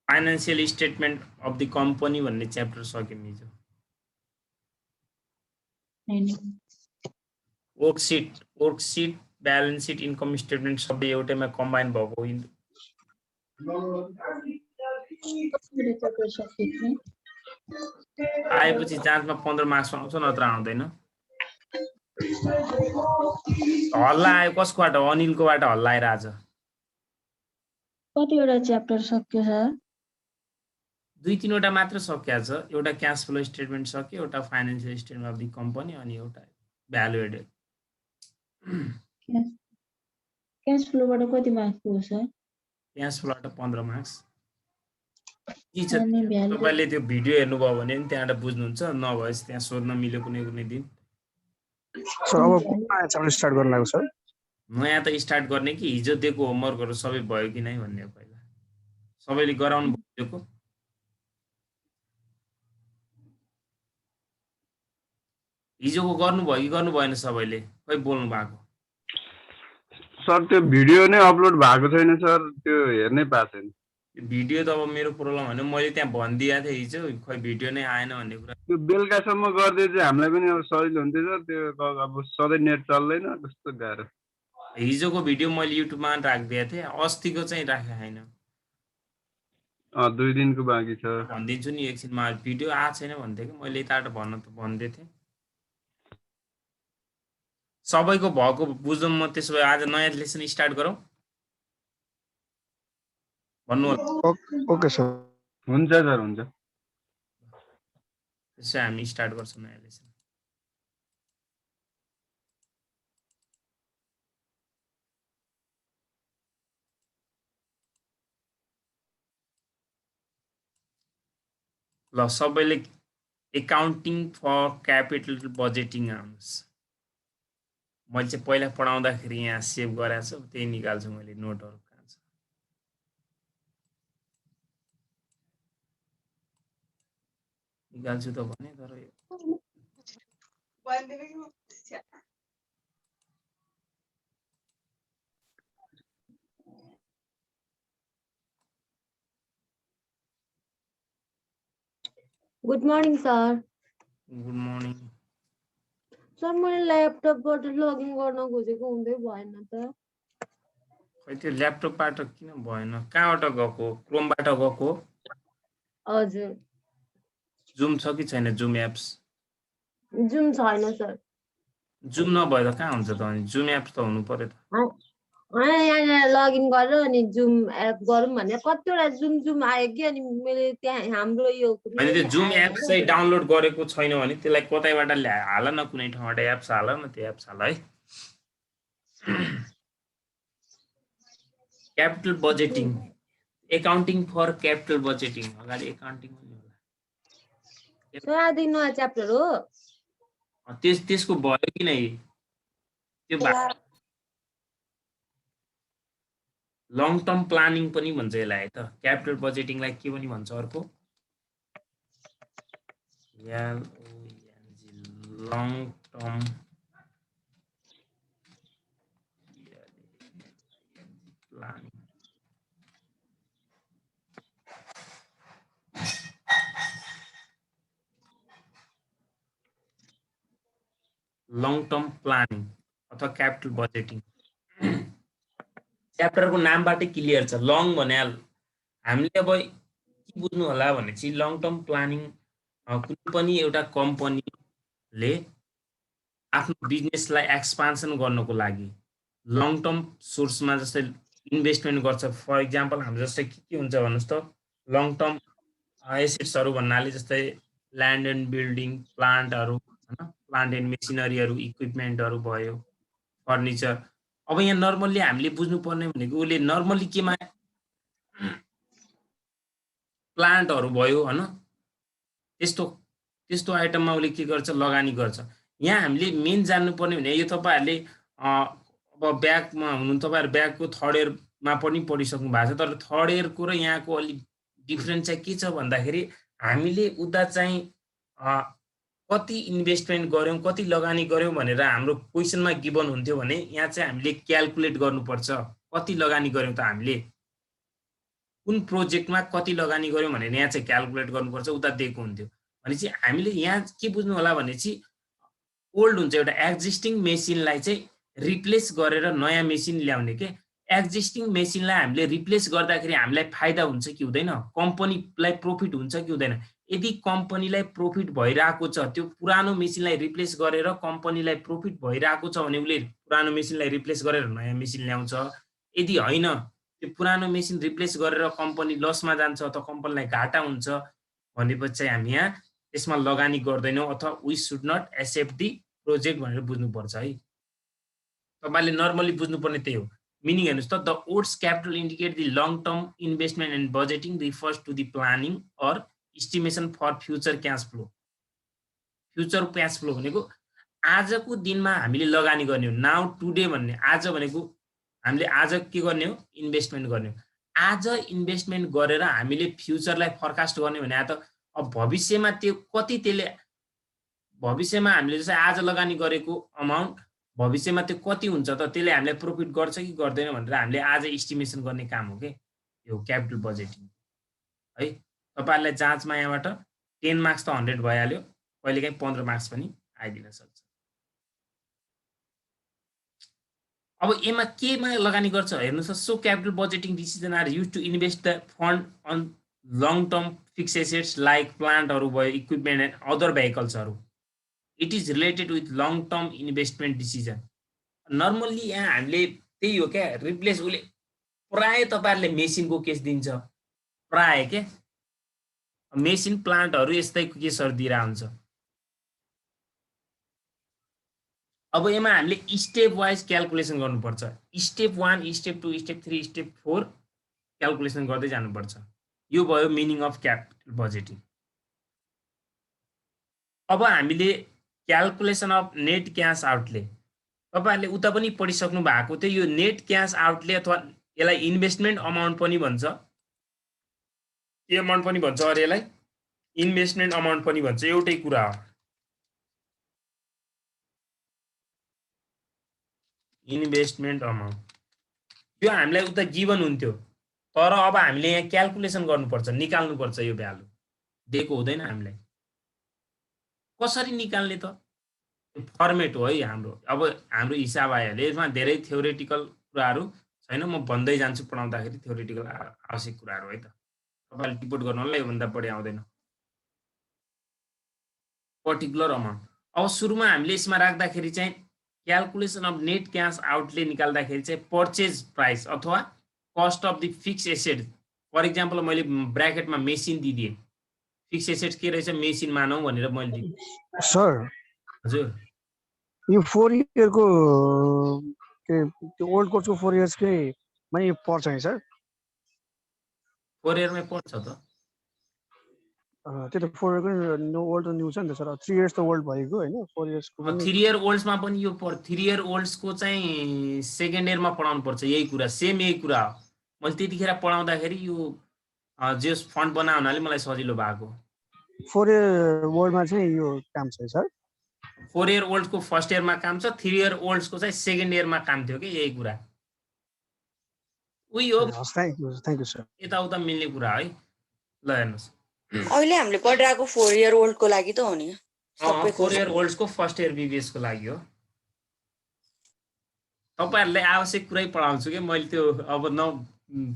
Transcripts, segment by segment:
Financial statement of the company भन्ने chapter सक्यौँ हिजो। Worksheet balance seat income statement सबै एउटैमा कम्बाइन भएको आएपछि जाँचमा 15 मार्क्समा आउँछ नत्र आउँदैन। हल्ला आयो कसकोबाट? अनिलकोबाट हल्ला आइरहेछ। कतिवटा च्याप्टर सक्यो सर? 2-3 वटा मात्र सकिया छ। एउटा क्याश फ्लो स्टेटमेन्ट सक्यो, एउटा financial statement of the company अनि एउटा भ्यालु एडेड। क्याश फ्लोबाट कति मार्क्स हो सर? Cash फ्लोबाट 15 marks. तपाईले त्यो भिडियो हेर्नुभयो भने नि त्यहाँबाट बुझ्नुहुन्छ, नभएपछि त्यहाँ सोध्न मिल्यो कुनै दिन। सर अब कुन स्टार्ट गर्न लाग्यो सर? नयाँ त स्टार्ट गर्ने कि हिजो दिएको होमवर्कहरु सबै भयो कि नै भन्ने पहिला। सबैले गराउनु भएको? हिजोको गर्नुभयो कि गर्नु भएन सबैले? खै बोल्नु भएको? सर त्यो भिडियो नै अपलोड भएको छैन सर, त्यो हेर्नै पाएको छैन। भिडियो त अब मेरो प्रब्लम हैन, मैले त्यहाँ भनिदिएको थिएँ हिजो, खै भिडियो नै आएन भन्ने कुरा। त्यो बेलुकासम्म गर्दै चाहिँ हामीलाई पनि अब सजिलो हुन्थ्यो सर, त्यो अब सधैँ नेट चल्दैन, कस्तो गाह्रो। हिजोको भिडियो मैले युट्युबमा राखिदिएको थिएँ, अस्तिको चाहिँ राखेको छैन। 2 दिनको बाँकी छ। भनिदिन्छु नि एकछिनमा, भिडियो आएको छैन भन्थे कि मैले यताबाट भन्दै थिएँ। सबैको भएको बुझौँ म। त्यसो भए आज नयाँ लेसन स्टार्ट गरौँ। भन्नु ओके सर। हुन्छ सर, हुन्छ। त्यसो हामी स्टार्ट गर्छौँ नयाँ लेसन। ल सबैले एकाउन्टिङ फर क्यापिटल बजेटिङ आउनुहोस्। मैले चाहिँ पहिला पढाउँदाखेरि यहाँ सेभ गरेको छु, त्यही निकाल्छु मैले नोटहरु कहाँ छ। निकाल्छु त भने तर good morning sir. Good morning sir, मैले ल्यापटपबाट लगइन गर्न खोजेको हुँदै भएन त। खै त्यो ल्यापटपबाट किन भएन? कहाँबाट गएको? क्रोमबाट गएको? हजुर। जुम छ कि छैन? Zoom apps? जुम छैन सर। जुम नभए त कहाँ हुन्छ त? अनि जुम एप्स त हुनु पर्यो त। यहाँ लगइन गरेर अनि जुम एप गरौँ भने कतिवटा जुम आयो कि, अनि मैले त्यहाँ हाम्रो यो अनि त्यो जुम एप्स चाहिँ डाउनलोड गरेको छैन भने त्यसलाई कतैबाट हाल न, कुनै ठाउँबाट एप्स हाल न, त्यो एप्स हाल है। Capital budgeting, accounting for capital budgeting. अगाडि एकाउन्टिङ पनि होला। आदि नयाँ च्याप्टर हो। त्यसको भयो कि नै? त्यो लङ टर्म प्लानिङ पनि भन्छ यसलाई त। क्यापिटल बजेटिङलाई के पनि भन्छ अर्को? Long term planning. Long term planning अथवा क्यापिटल बजेटिङ च्याप्टरको नामबाटै क्लियर छ। लङ भने हामीले अब के बुझ्नु होला भने चाहिँ लङ टर्म प्लानिङ कुनै पनि एउटा कम्पनीले आफ्नो बिजनेसलाई एक्सपान्सन गर्नको लागि लङ टर्म सोर्समा जस्तै इन्भेस्टमेन्ट गर्छ। फर इक्जाम्पल हाम्रो जस्तै के हुन्छ भन्नुहोस् त, लङ टर्म एसेट्सहरू भन्नाले जस्तै ल्यान्ड एन्ड बिल्डिङ, प्लान्टहरू हैन, प्लान्ट एन्ड मेसिनरीहरू, इक्विपमेन्टहरू भयो, फर्निचर। अब यहाँ नर्मल्ली हामीले बुझ्नुपर्ने भनेको उसले नर्मल्ली केमा प्लान्टहरू भयो हैन, त्यस्तो आइटममा उसले के गर्छ? लगानी गर्छ। यहाँ हामीले मेन जान्नुपर्ने भने यो तपाईहरुले अब ब्याकमा हुनु, तपाईहरु ब्याकको थर्ड इयरमा पनि पढिसक्नु भएको छ, तर थर्ड इयरको र यहाँको अलि डिफरेन्स चाहिँ के छ भन्दाखेरि हामीले उता चाहिँ कति इन्भेस्टमेन्ट गर्यौं, कति लगानी गर्यौं भनेर हाम्रो क्वेशनमा गिभन हुन्थ्यो भने यहाँ चाहिँ हामीले क्याल्कुलेट गर्नुपर्छ कति लगानी गर्यौं त हामीले। कुन प्रोजेक्टमा कति लगानी गर्यो भनेर यहाँ चाहिँ क्याल्कुलेट गर्नुपर्छ उता दिएको हुन्थ्यो भनेपछि हामीले यहाँ के बुझ्नु होला भनेपछि ओल्ड हुन्छ एउटा एक्जिस्टिङ मेसिनलाई चाहिँ रिप्लेस गरेर नयाँ मेसिन ल्याउने के एक्जिस्टिङ मेसिनलाई हामीले रिप्लेस गर्दाखेरि हामीलाई फाइदा हुन्छ कि हुँदैन कम्पनीलाई प्रॉफिट हुन्छ कि हुँदैन यदि कम्पनीलाई प्रॉफिट भइरहेको छ त्यो पुरानो मेसिनलाई रिप्लेस गरेर कम्पनीलाई प्रॉफिट भइरहेको छ भने उसले पुरानो मेसिनलाई रिप्लेस गरेर नयाँ मेसिन ल्याउँछ यदि होइन त्यो पुरानो मेसिन रिप्लेस गरेर कम्पनी लसमा जान्छ अथवा कम्पनीलाई घाटा हुन्छ भनेपछि चाहिँ हामी यहाँ त्यसमा लगानी गर्दैनौँ अथवा we should not accept the project भनेर बुझ्नुपर्छ है तपाईले नर्मली बुझ्नुपर्ने त्यही हो मिनिङ हेर्नुस् त the odds capital indicate the long term investment and budgeting refers to the planning or estimation for future cash flow future cash flow भनेको आजको दिनमा हामीले लगानी गर्ने हो नाउ टुडे भन्ने आज भनेको हामीले आज के गर्ने हो इन्भेस्टमेन्ट गर्ने हो आज इन्भेस्टमेन्ट गरेर हामीले फ्युचरलाई फोरकास्ट गर्ने भने त अब भविष्यमा त्यो कति त्यसले भविष्यमा हामीले जस्तै आज लगानी गरेको अमाउन्ट भविष्यमा त्यो कति हुन्छ त त्यसले हामीलाई प्रॉफिट गर्छ कि गर्दैन भनेर हामीले आज एस्टिमेसन गर्ने काम हो के यो क्यापिटल बजेटिङ है तपाईहरुलाई जाँचमा यहाँबाट 10 मार्क्स त 100 भइहाल्यो कहिलेकाहीँ 15 मार्क्स पनि आइदिन सक्छ अब एमा केमा लगानी गर्छ हेर्नुस् so capital budgeting decision are used to invest the fund on long term fix assets like प्लान्टहरु भयो इक्विपमेन्ट एन्ड अदर भेहिकल्सहरु it is related with long term investment decision normally यहाँ हामीले त्यही हो क्या रिप्लेस उले प्राय तपाईहरुले मेसिनको केस दिन्छ प्राय के मेसिन प्लान्टहरु यस्तै केसहरु दिरा हुन्छ अब यसमा हामीले स्टेप वाइज क्याल्कुलेसन गर्नुपर्छ step 1 step 2 step 3 step 4 calculation गर्दै जानुपर्छ यो भयो मिनिङ अफ क्यापिटल बजेटिङ अब हामीले calculation of net cash outlay तपाईहरुले उता पनि पढिसक्नु भएको थियो यो नेट क्याश आउटले अथवा यसलाई इन्भेस्टमेन्ट अमाउन्ट पनि भन्छ के अमाउन्ट पनि भन्छ अरे यसलाई इन्भेस्टमेन्ट अमाउन्ट पनि भन्छ एउटै कुरा हो इन्भेस्टमेन्ट अमाउन्ट यो हामीलाई उता गिभन हुन्थ्यो तर अब हामीले यहाँ क्याल्कुलेसन गर्नुपर्छ निकाल्नुपर्छ यो भ्यालु दिएको हुँदैन हामीलाई कसरी निकाल्ने त फर्मेट हो है हाम्रो अब हाम्रो हिसाब आइहाल्यो यसमा धेरै थ्योरेटिकल कुराहरू छैन म भन्दै जान्छु पढाउँदाखेरि थ्योरेटिकल आवश्यक कुराहरू है त तपाईले रिपोर्ट गर्नलाई योभन्दा बढी आउँदैन पर्टिकुलर अमाउन्ट अब सुरुमा हामीले यसमा राख्दाखेरि चाहिँ calculation of net cash outlay निकाल्दाखेरि चाहिँ पर्चेज प्राइस अथवा cost of the fix asset for example मैले ब्र्याकेटमा मेसिन दिदिए फिक्स एसेट के रहेछ मेसिन मानौ भनेर मैले सर हजुर यो 4 इयरको के त्यो ओल्ड कोर्सको 4 इयर्स के मै पर्छ है सर 4 इयरमै पर्छ त त्यो त 4 इयरको नो ओल्ड र न्यू छ नि त सर 3 इयर्स त ओल्ड भएको हैन 4 इयर्सको 3 इयर ओल्ड्समा पनि यो 3 इयर ओल्ड्सको चाहिँ सेकेन्ड इयरमा पढाउनु पर्छ यही कुरा सेम यही कुरा हो मैले त्यतिखेर पढाउँदाखेरि यो जे फन्ड बनाउनाले मलाई सजिलो भएको 4 इयर ओल्डमा चाहिँ यो काम छ सर 4 इयर ओल्डको फर्स्ट इयरमा काम छ 3 इयर ओल्ड्सको चाहिँ सेकेन्ड इयरमा काम थियो के यही कुरा उही हो थ्यांक यू सर यताउता मिल्ने कुरा है ल हेर्नुस् अहिले हामीले पढिरहेको 4 इयर ओल्डको लागि त हो नि 4 इयर ओल्ड्सको फर्स्ट इयर बीबीएस को लागि हो तपाईहरुले आवश्यक कुरै पढाउँछु के मैले त्यो अब न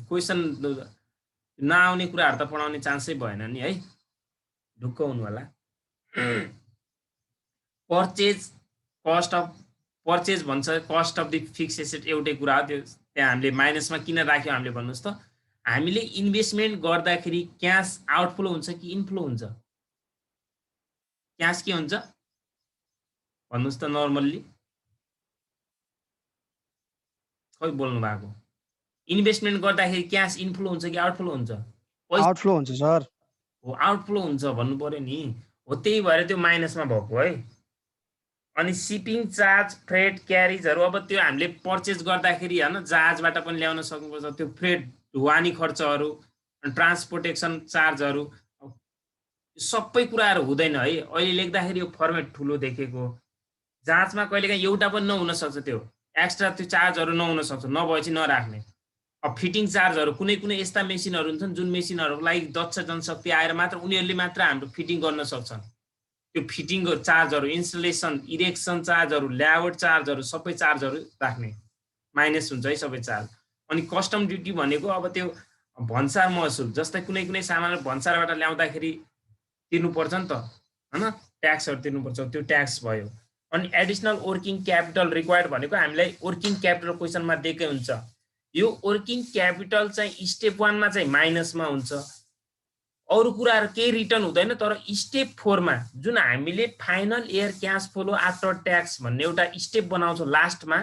क्वेशन नआउने कुराहरु त पढाउने चान्सै भएन नि है ढुक्क हुनु होला पर्चेज कस्ट अफ पर्चेज भन्छ cost of the fix asset एउटै कुरा हो त्यो त्यहाँ हामीले माइनसमा किन राख्यो हामीले भन्नुस् त हामीले इन्भेस्टमेन्ट गर्दाखेरि क्याश आउटफ्लो हुन्छ कि इनफ्लो हुन्छ क्याश के हुन्छ भन्नुस् त नर्मल्ली खै बोल्नु भएको इन्भेस्टमेन्ट गर्दाखेरि क्याश इनफ्लो हुन्छ कि आउटफ्लो हुन्छ आउटफ्लो हुन्छ सर हो आउटफ्लो हुन्छ भन्नु पर्यो नि हो त्यही भएर त्यो माइनसमा भएको है अनि शिपिङ चार्ज फ्रेट क्यारेजहरु अब त्यो हामीले पर्चेज गर्दाखेरि हैन जहाजबाट पनि ल्याउन सक्नुपर्छ त्यो फ्रेट ढुवानी खर्चहरु ट्रान्सपोर्टेसन चार्जहरु सबै कुराहरु हुँदैन है अहिले लेख्दाखेरि यो फर्मेट ठुलो देखेको जाँचमा कहिलेकाहीँ एउटा पनि नहुन सक्छ त्यो एक्स्ट्रा त्यो चार्जहरु नहुन सक्छ नभएपछि नराख्ने अब फिटिङ चार्जहरू कुनै कुनै यस्ता मेसिनहरू हुन्छन् जुन मेसिनहरूको लागि दक्ष जनशक्ति आएर मात्र उनीहरूले मात्र हाम्रो फिटिङ गर्न सक्छन्। त्यो फिटिङको चार्जहरू, इन्स्टलेसन, इरेक्सन चार्जहरू, ल्याआउट चार्जहरू सबै चार्जहरू राख्ने माइनस हुन्छ है सबै चार्ज। अनि कस्टम ड्युटी भनेको अब त्यो भन्सार महसुल, जस्तै कुनै कुनै सामान भन्सारबाट ल्याउँदाखेरि तिर्नुपर्छ नि त हैन, ट्याक्सहरू तिर्नुपर्छ, त्यो ट्याक्स भयो। अनि एडिसनल वर्किङ क्यापिटल रिक्वायर्ड भनेको हामीलाई वर्किङ क्यापिटल क्वेसनमा दिएकै हुन्छ। यो वर्किङ क्यापिटल चाहिँ स्टेप 1 मा चाहिँ माइनसमा हुन्छ, अरु कुराहरु केही रिटर्न हुँदैन। तर स्टेप 4 मा जुन हामीले final year cash flow after tax भन्ने एउटा स्टेप बनाउँछौँ लास्टमा,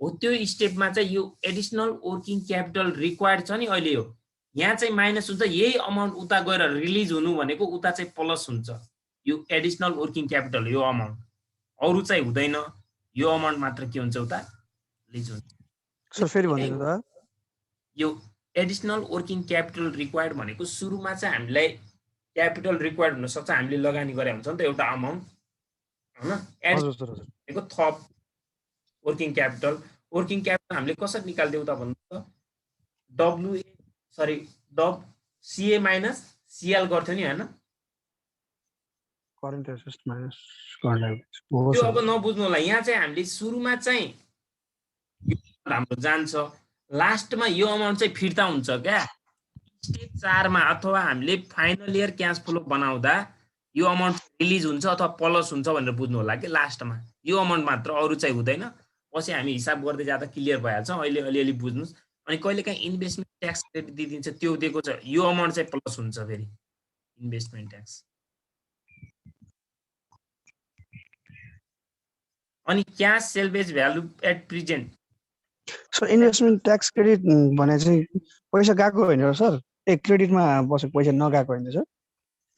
हो त्यो स्टेपमा चाहिँ यो एडिसनल वर्किङ क्यापिटल रिक्वायर्ड छ नि अहिले, हो यहाँ चाहिँ माइनस हुन्छ। यही अमाउन्ट उता गएर रिलिज हुनु भनेको उता चाहिँ प्लस हुन्छ। यो एडिसनल वर्किङ क्यापिटल, यो अमाउन्ट अरु चाहिँ हुँदैन, यो अमाउन्ट मात्र के हुन्छ उता रिलिज हुन्छ। सर फेरि भन्दिनु त। यो एडिसनल वर्किङ क्यापिटल रिक्वायर्ड भनेको सुरुमा चाहिँ हामीलाई क्यापिटल रिक्वायर्ड हुन सक्छ, हामीले लगानी गरे हुन्छ नि त एउटा अमाउन्ट हैन। एडिसनल थप वर्किङ क्यापिटल, वर्किङ क्यापिटल हामीले कसरी निकाल्दियौ त भन्नु त, CA माइनस CL गर्थ्यो नि हैन। Current assets minus current liabilities हो त्यो सर। अब नबुझ्नु होला, यहाँ चाहिँ हामीले सुरुमा चाहिँ यो हाम्रो जान्छ, लास्टमा यो अमाउन्ट चाहिँ फिर्ता हुन्छ क्या। स्टेप 4 मा अथवा हामीले फाइनल इयर क्याश फ्लो बनाउँदा यो अमाउन्ट रिलिज हुन्छ अथवा प्लस हुन्छ भनेर बुझ्नु होला कि लास्टमा यो अमाउन्ट मात्र, अरु चाहिँ हुँदैन। पछि हामी हिसाब गर्दै जाँदा क्लियर भइहाल्छ, अहिले अलिअलि बुझ्नुस्। अनि कहिलेकाहीँ इन्भेस्टमेन्ट ट्याक्स क्रेडिट दिइदिन्छ, त्यो दिएको छ, यो अमाउन्ट चाहिँ प्लस हुन्छ फेरि इन्भेस्टमेन्ट ट्याक्स। अनि cash salvage value at present. Sir investment tax credit भने चाहिँ पैसा गएको होइन र सर, क्रेडिटमा बसेको पैसा नगएको होइन सर।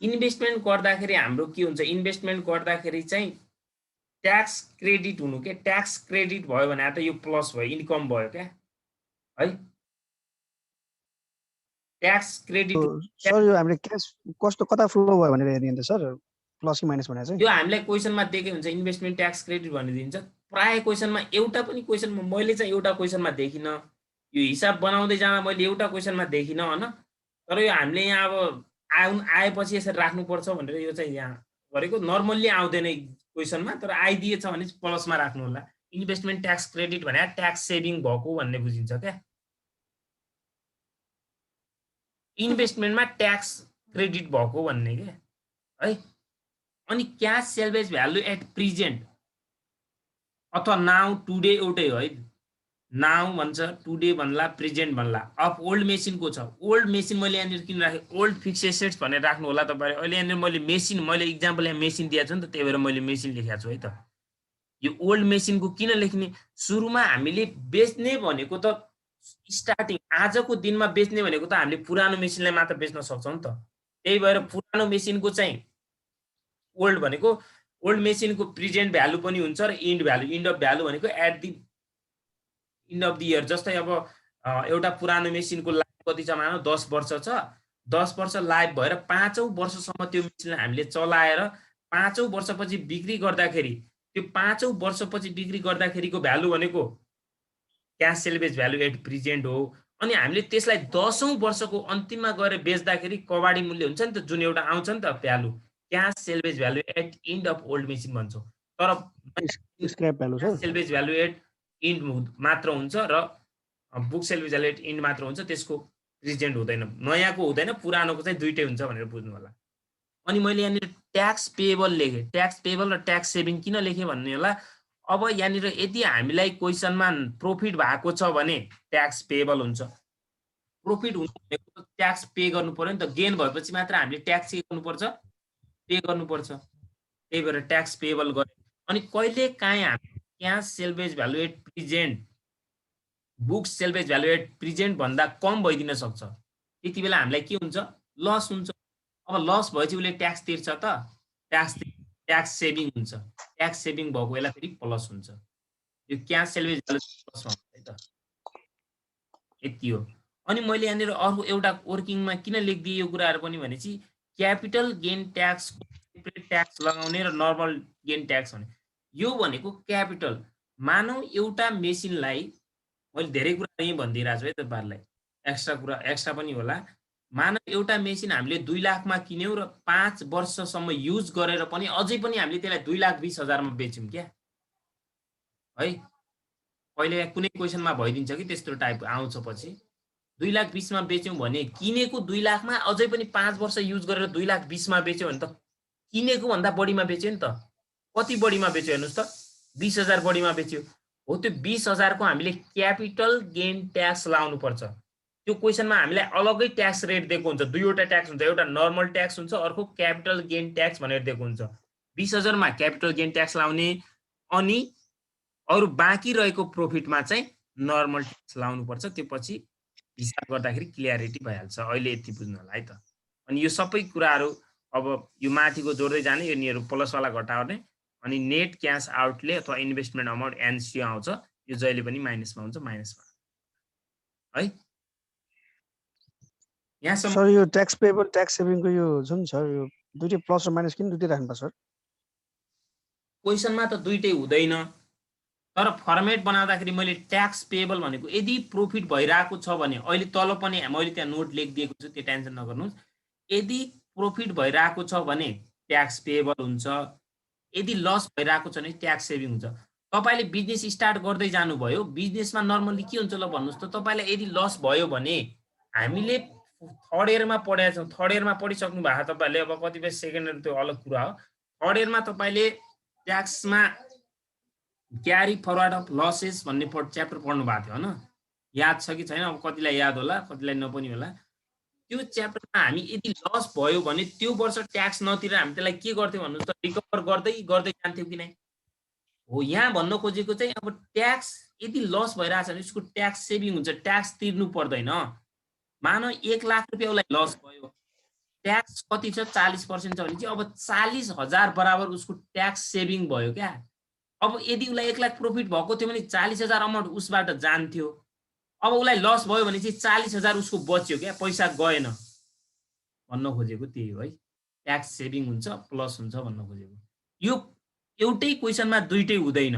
इन्भेस्टमेन्ट गर्दाखेरि हाम्रो के हुन्छ, इन्भेस्टमेन्ट गर्दाखेरि चाहिँ ट्याक्स क्रेडिट हुनु के, ट्याक्स क्रेडिट भयो भने त यो प्लस भयो, इन्कम भयो क्या है। ट्याक्स क्रेडिट सर यो हामीले क्याश कस्तो कता फ्लो भयो भनेर हेर्ने नि त सर, प्लस कि माइनस भने चाहिँ यो हामीलाई क्वेसनमा दिएकै हुन्छ, इन्भेस्टमेन्ट ट्याक्स क्रेडिट भनिदिन्छ। प्राय क्वेसनमा एउटा पनि क्वेसनमा मैले चाहिँ एउटा क्वेसनमा देखिन, यो हिसाब बनाउँदै जाँदा मैले एउटा क्वेसनमा देखिन हैन। तर यो हामीले यहाँ अब आएपछि यसरी राख्नुपर्छ भनेर यो चाहिँ यहाँ गरेको, नर्मल्ली आउँदैन क्वेसनमा, तर आइदिएछ भने प्लसमा राख्नु होला। इन्भेस्टमेन्ट ट्याक्स क्रेडिट भने ट्याक्स सेभिङ भएको भन्ने बुझिन्छ क्या। इन्भेस्टमेन्टमा ट्याक्स क्रेडिट भएको भन्ने के है। अनि cash salvage value at present अथवा नाउ टुडे एउटै हो है, नाउ भन्छ, टुडे भन्ला, प्रेजेन्ट भन्ला। अफ ओल्ड मेसिनको छ, ओल्ड मेसिन मैले यहाँनिर किन राखेँ, ओल्ड फिक्स एसेट्स भनेर राख्नु होला तपाईहरु। अहिले यहाँनिर मैले मेसिन, मैले इक्जाम्पल यहाँ मेसिन दिएको छु नि त, त्यही भएर मैले मेसिन लेखेको छु है त। यो ओल्ड मेसिनको किन लेख्ने, सुरुमा हामीले बेच्ने भनेको त स्टार्टिङ आजको दिनमा बेच्ने भनेको त हामीले पुरानो मेसिनलाई मात्र बेच्न सक्छौँ नि त। त्यही भएर पुरानो मेसिनको चाहिँ ओल्ड भनेको, ओल्ड मेसिनको प्रेजेन्ट भ्यालु पनि हुन्छ र end value, end of value भनेको at the end of the year. जस्तै अब एउटा पुरानो मेसिनको लाइफ कति छ मानौ 10 वर्ष छ, 10 वर्ष लाइफ भएर 5औं वर्षसम्म त्यो मेसिनलाई हामीले चलाएर 5औं वर्षपछि बिक्री गर्दाखेरि, त्यो 5औं वर्षपछि बिक्री गर्दाखेरिको भ्यालु भनेको cash salvage value at present हो। अनि हामीले त्यसलाई 10औं वर्षको अन्तिममा गएर बेच्दाखेरि कबाडी मूल्य हुन्छ नि त, जुन एउटा आउँछ नि त value, cash salvage value at end of old machine भन्छौँ। तर scrap value sir, salvage value at end मात्र हुन्छ र book salvage value at end मात्र हुन्छ, त्यसको प्रेजेन्ट हुँदैन, नयाँको हुँदैन, पुरानोको चाहिँ दुईटै हुन्छ भनेर बुझ्नु होला। अनि मैले यहाँनिर ट्याक्स पेएबल लेखेँ, ट्याक्स पेएबल र ट्याक्स सेभिङ किन लेखेँ भन्ने होला। अब यहाँनिर यदि हामीलाई क्वेसनमा प्रॉफिट भएको छ भने ट्याक्स पेएबल हुन्छ, प्रॉफिट हुनु भनेको ट्याक्स पे गर्नु पर्यो नि त, गेन भएपछि मात्र हामीले ट्याक्स गर्नुपर्छ, पे गर्नुपर्छ, त्यही भएर ट्याक्स पेएबल गरे। अनि कहिले काहीँ हामी cash salvage value at present, book salvage value at present भन्दा कम भइदिन सक्छ, त्यति बेला हामीलाई के हुन्छ, लस हुन्छ। अब लस भएपछि उसले ट्याक्स तिर्छ त, ट्याक्स सेभिङ हुन्छ, ट्याक्स सेभिङ भएको बेला फेरि प्लस हुन्छ। यो क्याश सेल्भेज भ्यालु प्लसमा हुन्छ है त, यति हो। अनि मैले यहाँनिर अर्को एउटा वर्किङमा किन लेखिदिएँ यो कुराहरू पनि भनेपछि, क्यापिटल गेन ट्याक्स, ट्याक्स लगाउने र नर्मल गेन ट्याक्स भने, यो भनेको क्यापिटल। मानौ एउटा मेसिनलाई, मैले धेरै कुरा यहीँ भनिदिइरहेको छु है तपाईँहरूलाई, एक्स्ट्रा पनि होला। मानव एउटा मेसिन हामीले 2 लाखमा किन्यौँ र 5 वर्षसम्म युज गरेर पनि अझै पनि हामीले त्यसलाई 2,20,000 मा बेच्यौँ क्या है। पहिले कुनै क्वेसनमा भइदिन्छ कि त्यस्तो टाइप आउँछ पछि 2,20,000 मा बेच्यौँ भने किनेको 2 लाखमा अझै पनि 5 वर्ष युज गरेर 2,20,000 मा बेच्यौँ भने त किनेको भन्दा बढीमा बेच्यो नि त। कति बढीमा बेच्यो हेर्नुस् त 20,000 बढीमा बेच्यो। हो त्यो 20,000 को हामीले क्यापिटल गेन ट्याक्स लाउनु पर्छ। त्यो क्वेसनमा हामीलाई अलगै ट्याक्स रेट दिएको हुन्छ। दुईवटा ट्याक्स हुन्छ, एउटा नर्मल ट्याक्स हुन्छ, अर्को क्यापिटल गेन ट्याक्स भनेर दिएको हुन्छ। 20,000 मा क्यापिटल गेन ट्याक्स लाउने अनि अरु बाँकी रहेको प्रोफिटमा चाहिँ नर्मल ट्याक्स लाउनु पर्छ। त्यो पछि हिसाब गर्दाखेरि क्लियरिटी भइहाल्छ। अहिले यति बुझ्नु होला है त। अनि यो सबै कुराहरू अब यो माथिको जोड्दै जाने, यो निहरु प्लस वाला घटाउने, अनि नेट क्याश आउटले अथवा इन्भेस्टमेन्ट अमाउन्ट एनसीओ आउँछ। यो जहिले पनि माइनसमा हुन्छ, माइनसमा है। यहाँसम्म सर यो ट्याक्स पेबल ट्याक्स सेभिङको यो जुन छ यो दुईटै प्लस र माइनस किन दुईटै राख्नुपर्छ सर? क्वेसनमा त दुईटै हुँदैन, तर फर्मेट बनाउँदाखेरि मैले ट्याक्स पेबल भनेको यदि प्रोफिट भइरहेको छ भने, अहिले तल पनि मैले त्यहाँ नोट लेखिदिएको छु, त्यो टेन्सन नगर्नुहोस्। यदि प्रोफिट भइरहेको छ भने ट्याक्स पेबल हुन्छ, यदि लस भइरहेको छ भने ट्याक्स सेभिङ हुन्छ। तपाईले बिजनेस स्टार्ट गर्दै जानुभयो, बिजनेसमा नर्मली के हुन्छ ल भन्नुस् त। तपाईलाई यदि लस भयो भने हामीले थर्ड इयरमा पढेका छौँ, थर्ड इयरमा पढिसक्नु भएको तपाईले, अब कतिपय सेकेन्ड इयर त्यो अलग कुरा हो। थर्ड इयरमा तपाईले ट्याक्समा क्यारी फरवर्ड अफ लसेस भन्ने च्याप्टर पढ्नु भएको थियो हैन? याद छ कि छैन? अब कतिलाई याद होला, कतिलाई नपनि होला। त्यो च्याप्टरमा हामी यदि लस भयो भने त्यो वर्ष ट्याक्स नतिरेर हामी त्यसलाई के गर्थ्यौँ भन्नुस् त, रिकभर गर्दै गर्दै जान्थ्यौँ कि नै? हो, यहाँ भन्न खोजेको चाहिँ अब ट्याक्स यदि लस भइरहेछ भने उसको ट्याक्स सेभिङ हुन्छ, ट्याक्स तिर्नु पर्दैन। मानौ 1 लाख रुपैयाँलाई लस भयो, ट्याक्स कति छ 40% छ भने चाहिँ अब 40,000 बराबर उसको ट्याक्स सेभिङ भयो क्या। अब यदि उसलाई 1 लाख प्रॉफिट भएको थियो भने 40,000 अमाउन्ट उसबाट जान्थ्यो। अब उसलाई लस भयो भने चाहिँ 40,000 उसको बच्यो क्या, पैसा गएन। भन्न खोजेको त्यही हो है, ट्याक्स सेभिङ हुन्छ प्लस हुन्छ भन्न खोजेको। यो एउटै क्वेसनमा दुईटै हुँदैन,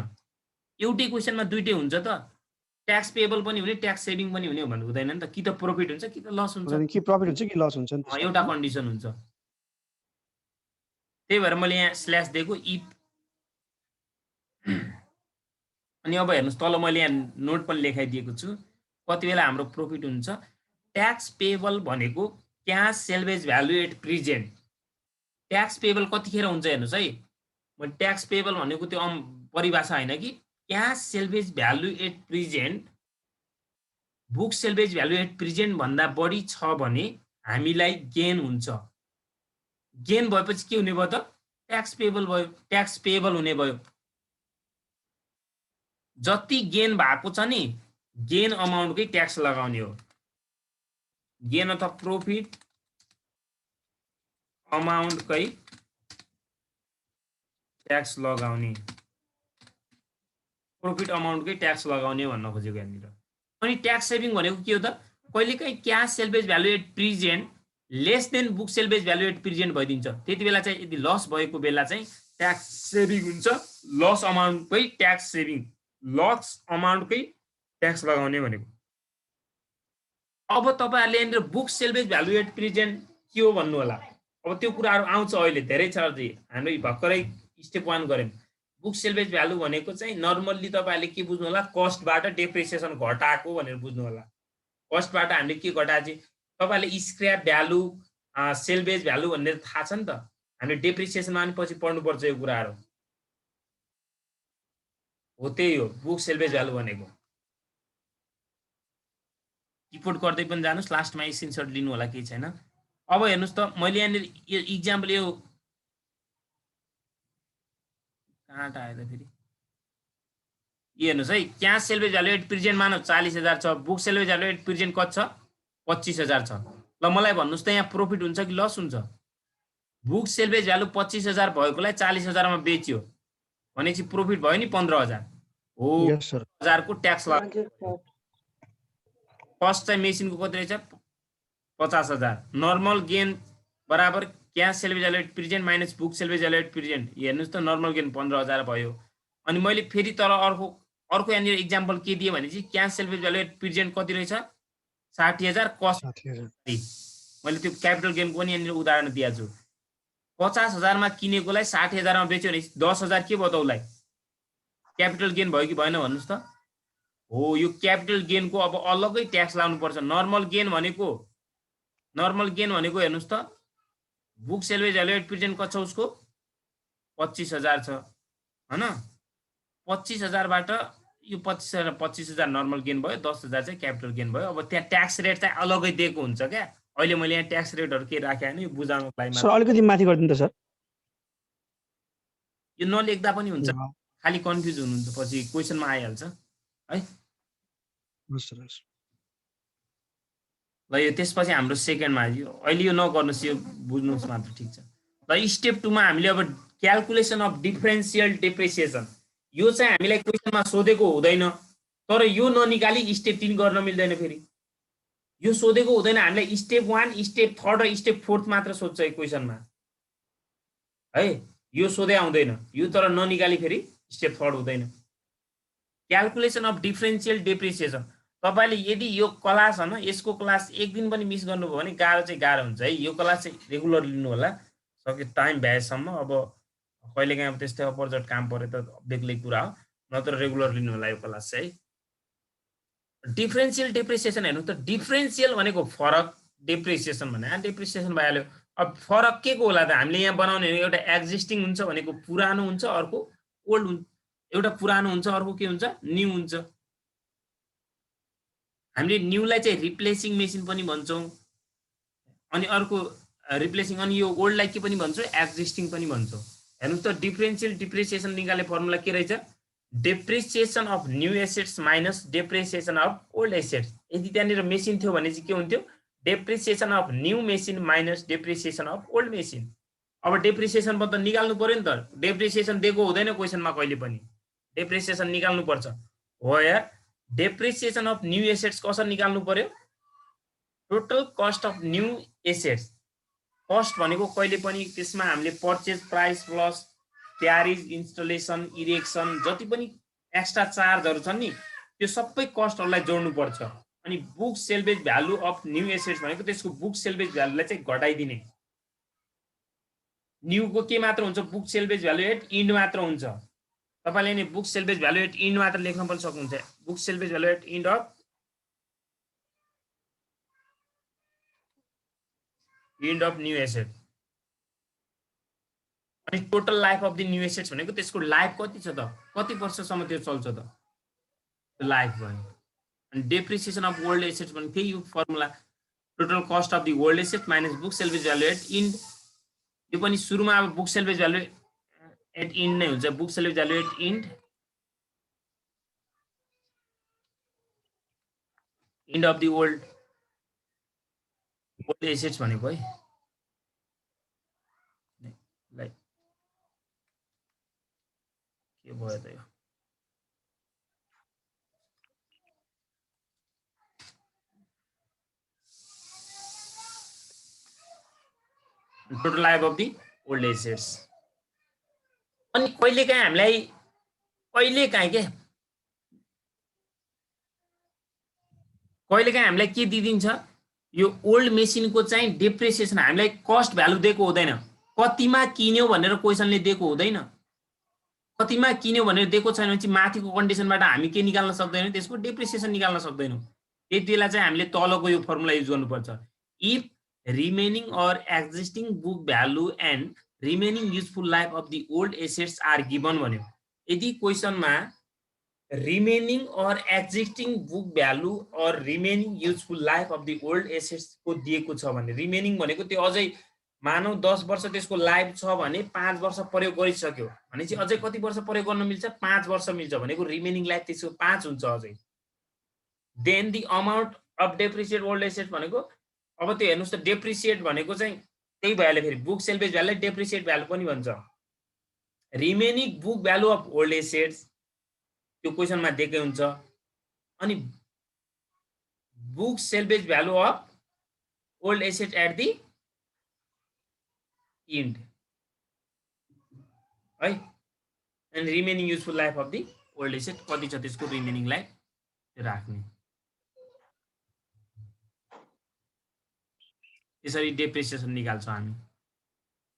एउटै क्वेसनमा दुईटै हुन्छ त। ट्याक्स पेबल पनि हुने, ट्याक्स सेभिङ पनि हुने भन्नु हुँदैन नि त। कि त प्रॉफिट हुन्छ कि त लस हुन्छ, कि प्रॉफिट हुन्छ कि लस हुन्छ नि त। एउटा कन्डिसन हुन्छ। त्यही भएर मैले यहाँ स्ल्यास दिएको इफ। अनि अब हेर्नुस् तल मैले यहाँ नोट पनि लेखाइदिएको छु। कति बेला हाम्रो प्रॉफिट हुन्छ, ट्याक्स पेबल भनेको cash salvage value at present. Tax payable कतिखेर हुन्छ हेर्नुस् है, म ट्याक्स पेबल भनेको त्यो परिभाषा हैन कि cash salvage value at present book salvage value at present भन्दा बढी छ भने हामीलाई गेन हुन्छ। गेन भएपछि के हुने भयो त, ट्याक्स पेबल भयो, ट्याक्स पेबल हुने भयो। जति गेन भएको छ नि, गेन अमाउन्टकै ट्याक्स लगाउने हो। गेन अथवा प्रॉफिट अमाउन्टकै ट्याक्स लगाउने, प्रॉफिट अमाउन्टकै ट्याक्स लगाउने भन्न खोजेको यहाँनिर। अनि ट्याक्स सेभिङ भनेको के हो त, कहिलेकाहीँ cash salvage value at present less than book salvage value at present भइदिन्छ। त्यति बेला चाहिँ यदि लस भएको बेला चाहिँ ट्याक्स सेभिङ हुन्छ, लस अमाउन्टकै ट्याक्स सेभिङ, लस अमाउन्टकै ट्याक्स लगाउने भनेको। अब तपाईहरुले यहाँनिर book salvage value at present के हो भन्नु होला। अब त्यो कुराहरु आउँछ, अहिले धेरै छ। हामीले भर्खरै स्टेप 1 गर्यौं। बुक सेल्वेज भ्यालु भनेको चाहिँ नर्मल्ली तपाईहरुले के बुझ्नु होला, कस्टबाट डेप्रिसिएसन घटाएको भनेर बुझ्नु होला। कस्टबाट हामीले के घटाएको चाहिँ तपाईहरुले स्क्रैप भ्यालु, सेल्वेज भ्यालु भनेर थाहा छ नि त। हामीले डेप्रिसिएसनमा पनि पछि पढ्नु पर्छ यो कुराहरु। हो त्यही हो बुक सेल्वेज भ्यालु भनेको। रिपोर्ट गर्दै पनि जानुस्, लास्टमा स्क्रिनशट लिनु होला, केही छैन। अब हेर्नुस् त, मैले यहाँनिर यो इक्जाम्पल यो कहाँ आयो त फेरि, यो हेर्नुस् है। Cash salvage value at present मानौ 40,000 छ, book salvage value at present कति छ 25,000 छ। ल मलाई भन्नुस् त यहाँ प्रॉफिट हुन्छ कि लस हुन्छ। बुक सेल्वेज भ्यालु 25,000 भएकोलाई 40,000 मा बेच्यो भनेपछि प्रॉफिट भयो नि 15,000 हो। यस सर। 1000 को ट्याक्स लाग्यो। कस्ट चाहिँ मेसिनको कति रहेछ 50,000। नर्मल गेन बराबर cash salvage value at present minus book salvage value at present. हेर्नुस् त नर्मल गेन 15,000 भयो। अनि मैले फेरि तर अर्को यहाँनिर इक्जाम्पल के दिए भने चाहिँ cash salvage value at present कति रहेछ 60,000 कस्ट 60,000 मैले त्यो क्यापिटल गेनको पनि यहाँनिर उदाहरण दिएको छु 50,000 मा किनेकोलाई 60,000 मा बेच्यो भने 10,000 के भयो त उसलाई क्यापिटल गेन भयो कि भएन भन्नुस् त हो यो क्यापिटल गेनको अब अलग्गै ट्याक्स लाउनु पर्छ नर्मल गेन भनेको हेर्नुस् त book salvage value at present कति छ उसको 25,000 छ हैन 25,000 बाट यो 25,000 नर्मल गेन भयो 10,000 चाहिँ क्यापिटल गेन भयो अब त्यहाँ ट्याक्स रेट चाहिँ अलग्गै दिएको हुन्छ क्या अहिले मैले यहाँ ट्याक्स रेटहरु के राखे हैन यो बुझाउनको लागि सर अलिकति माथि गरिदिनु त सर यो नलेख्दा पनि हुन्छ खाली कन्फ्युज हुनुहुन्छ पछि क्वेशनमा आइहाल्छ है हस् सर ल यो त्यसपछि हाम्रो सेकेन्डमा आयो अहिले यो नगर्नुस् यो बुझ्नुस् मात्र ठीक छ ल स्टेप 2 मा हामीले अब क्याल्कुलेसन अफ डिफरेन्शियल डेप्रिसिएसन यो चाहिँ हामीलाई क्वेशनमा सोधेको हुँदैन तर यो ननिकाली स्टेप 3 गर्न मिल्दैन फेरि यो सोधेको हुँदैन हामीलाई स्टेप 1 स्टेप 3 र स्टेप 4 मात्र सोध्छ यो क्वेशनमा है यो सोधे आउँदैन यो तर ननिकाली फेरि स्टेप 3 हुँदैन क्याल्कुलेसन अफ डिफरेन्शियल डेप्रिसिएसन तपाईले यदि यो क्लास हैन यसको क्लास एक दिन पनि मिस गर्नुभयो भने गाह्रो हुन्छ है यो क्लास चाहिँ रेगुलर लिनु होला सक्यो टाइम भ्याएसम्म अब कहिलेकाहीँ अब त्यस्तै अपरजट काम परे त बेग्लै कुरा हो नत्र रेगुलर लिनु होला यो क्लास चाहिँ डिफरेन्शियल डेप्रिसिएसन हेर्नु त डिफरेन्शियल भनेको फरक डेप्रिसिएसन भने डेप्रिसिएसन भइहाल्यो अब फरक के को होला त हामीले यहाँ बनाउने एउटा एक्जिस्टिङ हुन्छ भनेको पुरानो हुन्छ अर्को ओल्ड हुन्छ एउटा पुरानो हुन्छ अर्को के हुन्छ न्यू हुन्छ हामीले न्यूलाई चाहिँ रिप्लेसिङ मेसिन पनि भन्छौं अनि अर्को रिप्लेसिङ अनि यो ओल्डलाई के पनि भन्छौं एक्जिस्टिङ पनि भन्छौं हेर्नुस् त डिफरेन्शियल डिप्रिसिएसन निकाल्ने फर्मुला के रहेछ depreciation of new assets minus depreciation of old assets यदि त्यहाँनिर मेसिन थियो भने चाहिँ के हुन्थ्यो depreciation of new machine minus depreciation of old machine अब डेप्रिसिएसन पनि त निकाल्नु पर्यो नि त डेप्रिसिएसन दिएको हुँदैन क्वेशनमा कहिले पनि डेप्रिसिएसन निकाल्नु पर्छ हो यार डेप्रिसिएसन अफ न्यू एसेट्स कसरी निकाल्नु पर्यो total cost of new assets cost भनेको कहिले पनि त्यसमा हामीले purchase price plus carriage installation erection जति पनि एक्स्ट्रा चार्जहरु छन् नि त्यो सबै कस्टहरुलाई जोड्नु पर्छ अनि book salvage value of new assets भनेको त्यसको बुक सेल्वेज भ्यालुलाई चाहिँ घटाइदिने न्यू को के मात्र हुन्छ book salvage value at end मात्र हुन्छ तपाईले नि book salvage value at end मात्र लेख्न पनि सक्नुहुन्छ book salvage value at end of new asset अनि total life of the new assets भनेको त्यसको लाइफ कति छ त कति वर्षसम्म त्यो चल्छ त लाइफ भयो अनि डेप्रिसिएसन अफ ओल्ड एसेट्स भनेको त्यही यो formula total cost of the old asset minus book salvage value at end यो पनि सुरुमा अब book salvage value at end नै हुन्छ book salvage value at end of the old assets भनेको है लाइक के भयो त यो total life of the old assets अनि कहिलेकाहीँ हामीलाई के दिदिन्छ यो ओल्ड मेसिनको चाहिँ डेप्रिसिएसन हामीलाई कस्ट भ्यालु दिएको हुँदैन कतिमा किन्यो भनेर क्वेशनले दिएको हुँदैन कतिमा किन्यो भनेर दिएको छैन भने चाहिँ माथिको कन्डिसनबाट हामी के निकाल्न सक्दैनौँ त्यसको डेप्रिसिएसन निकाल्न सक्दैनौँ त्यतिबेला चाहिँ हामीले तलको यो फर्मुला युज गर्नुपर्छ if remaining or existing book value and remaining useful life of the old assets are given भन्यो यदि क्वेशनमा remaining or existing book value or remaining useful life of the old assets को दिएको छ भने remaining भनेको त्यो अझै मानौ 10 वर्ष त्यसको लाइफ छ भने 5 वर्ष प्रयोग गरिसक्यो भने चाहिँ अझै कति वर्ष प्रयोग गर्न मिल्छ 5 वर्ष मिल्छ भनेको रिमेनिङ लाइफ त्यसको 5 हुन्छ अझै then the amount of depreciate old asset भनेको अब त्यो हेर्नुस् त डेप्रिसिएट भनेको चाहिँ त्यही भइहाल्यो फेरि बुक सेल्वेज भ्यालुलाई डेप्रिसिएट भ्यालु पनि भन्छ remaining book value of old assets त्यो क्वेशनमा दिएकै हुन्छ अनि book salvage value of old asset at the end है and remaining useful life of the old asset कति छ त्यसको रिमेनिङ लाइफ राख्ने त्यसरी डेप्रिसिएसन निकाल्छौँ हामी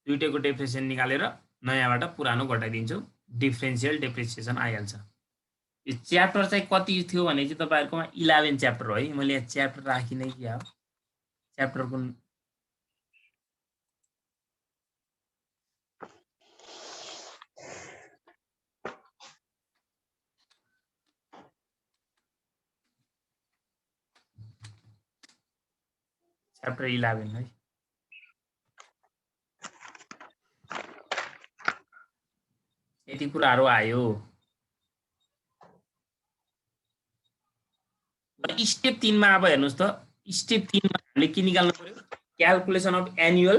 दुईटैको डेप्रिसिएसन निकालेर नयाँबाट पुरानो घटाइदिन्छौँ डिफरेन्शियल डेप्रिसिएसन आइहाल्छ यो च्याप्टर चाहिँ कति थियो भने चाहिँ तपाईहरुकोमा 11 च्याप्टर हो है मैले यहाँ च्याप्टर राखिनै क्या हो च्याप्टरको च्याप्टर 11 है यति कुराहरु आयो स्टेप 3 मा अब हेर्नुस् त स्टेप 3 मा हामीले के निकाल्नु पर्यो calculation of annual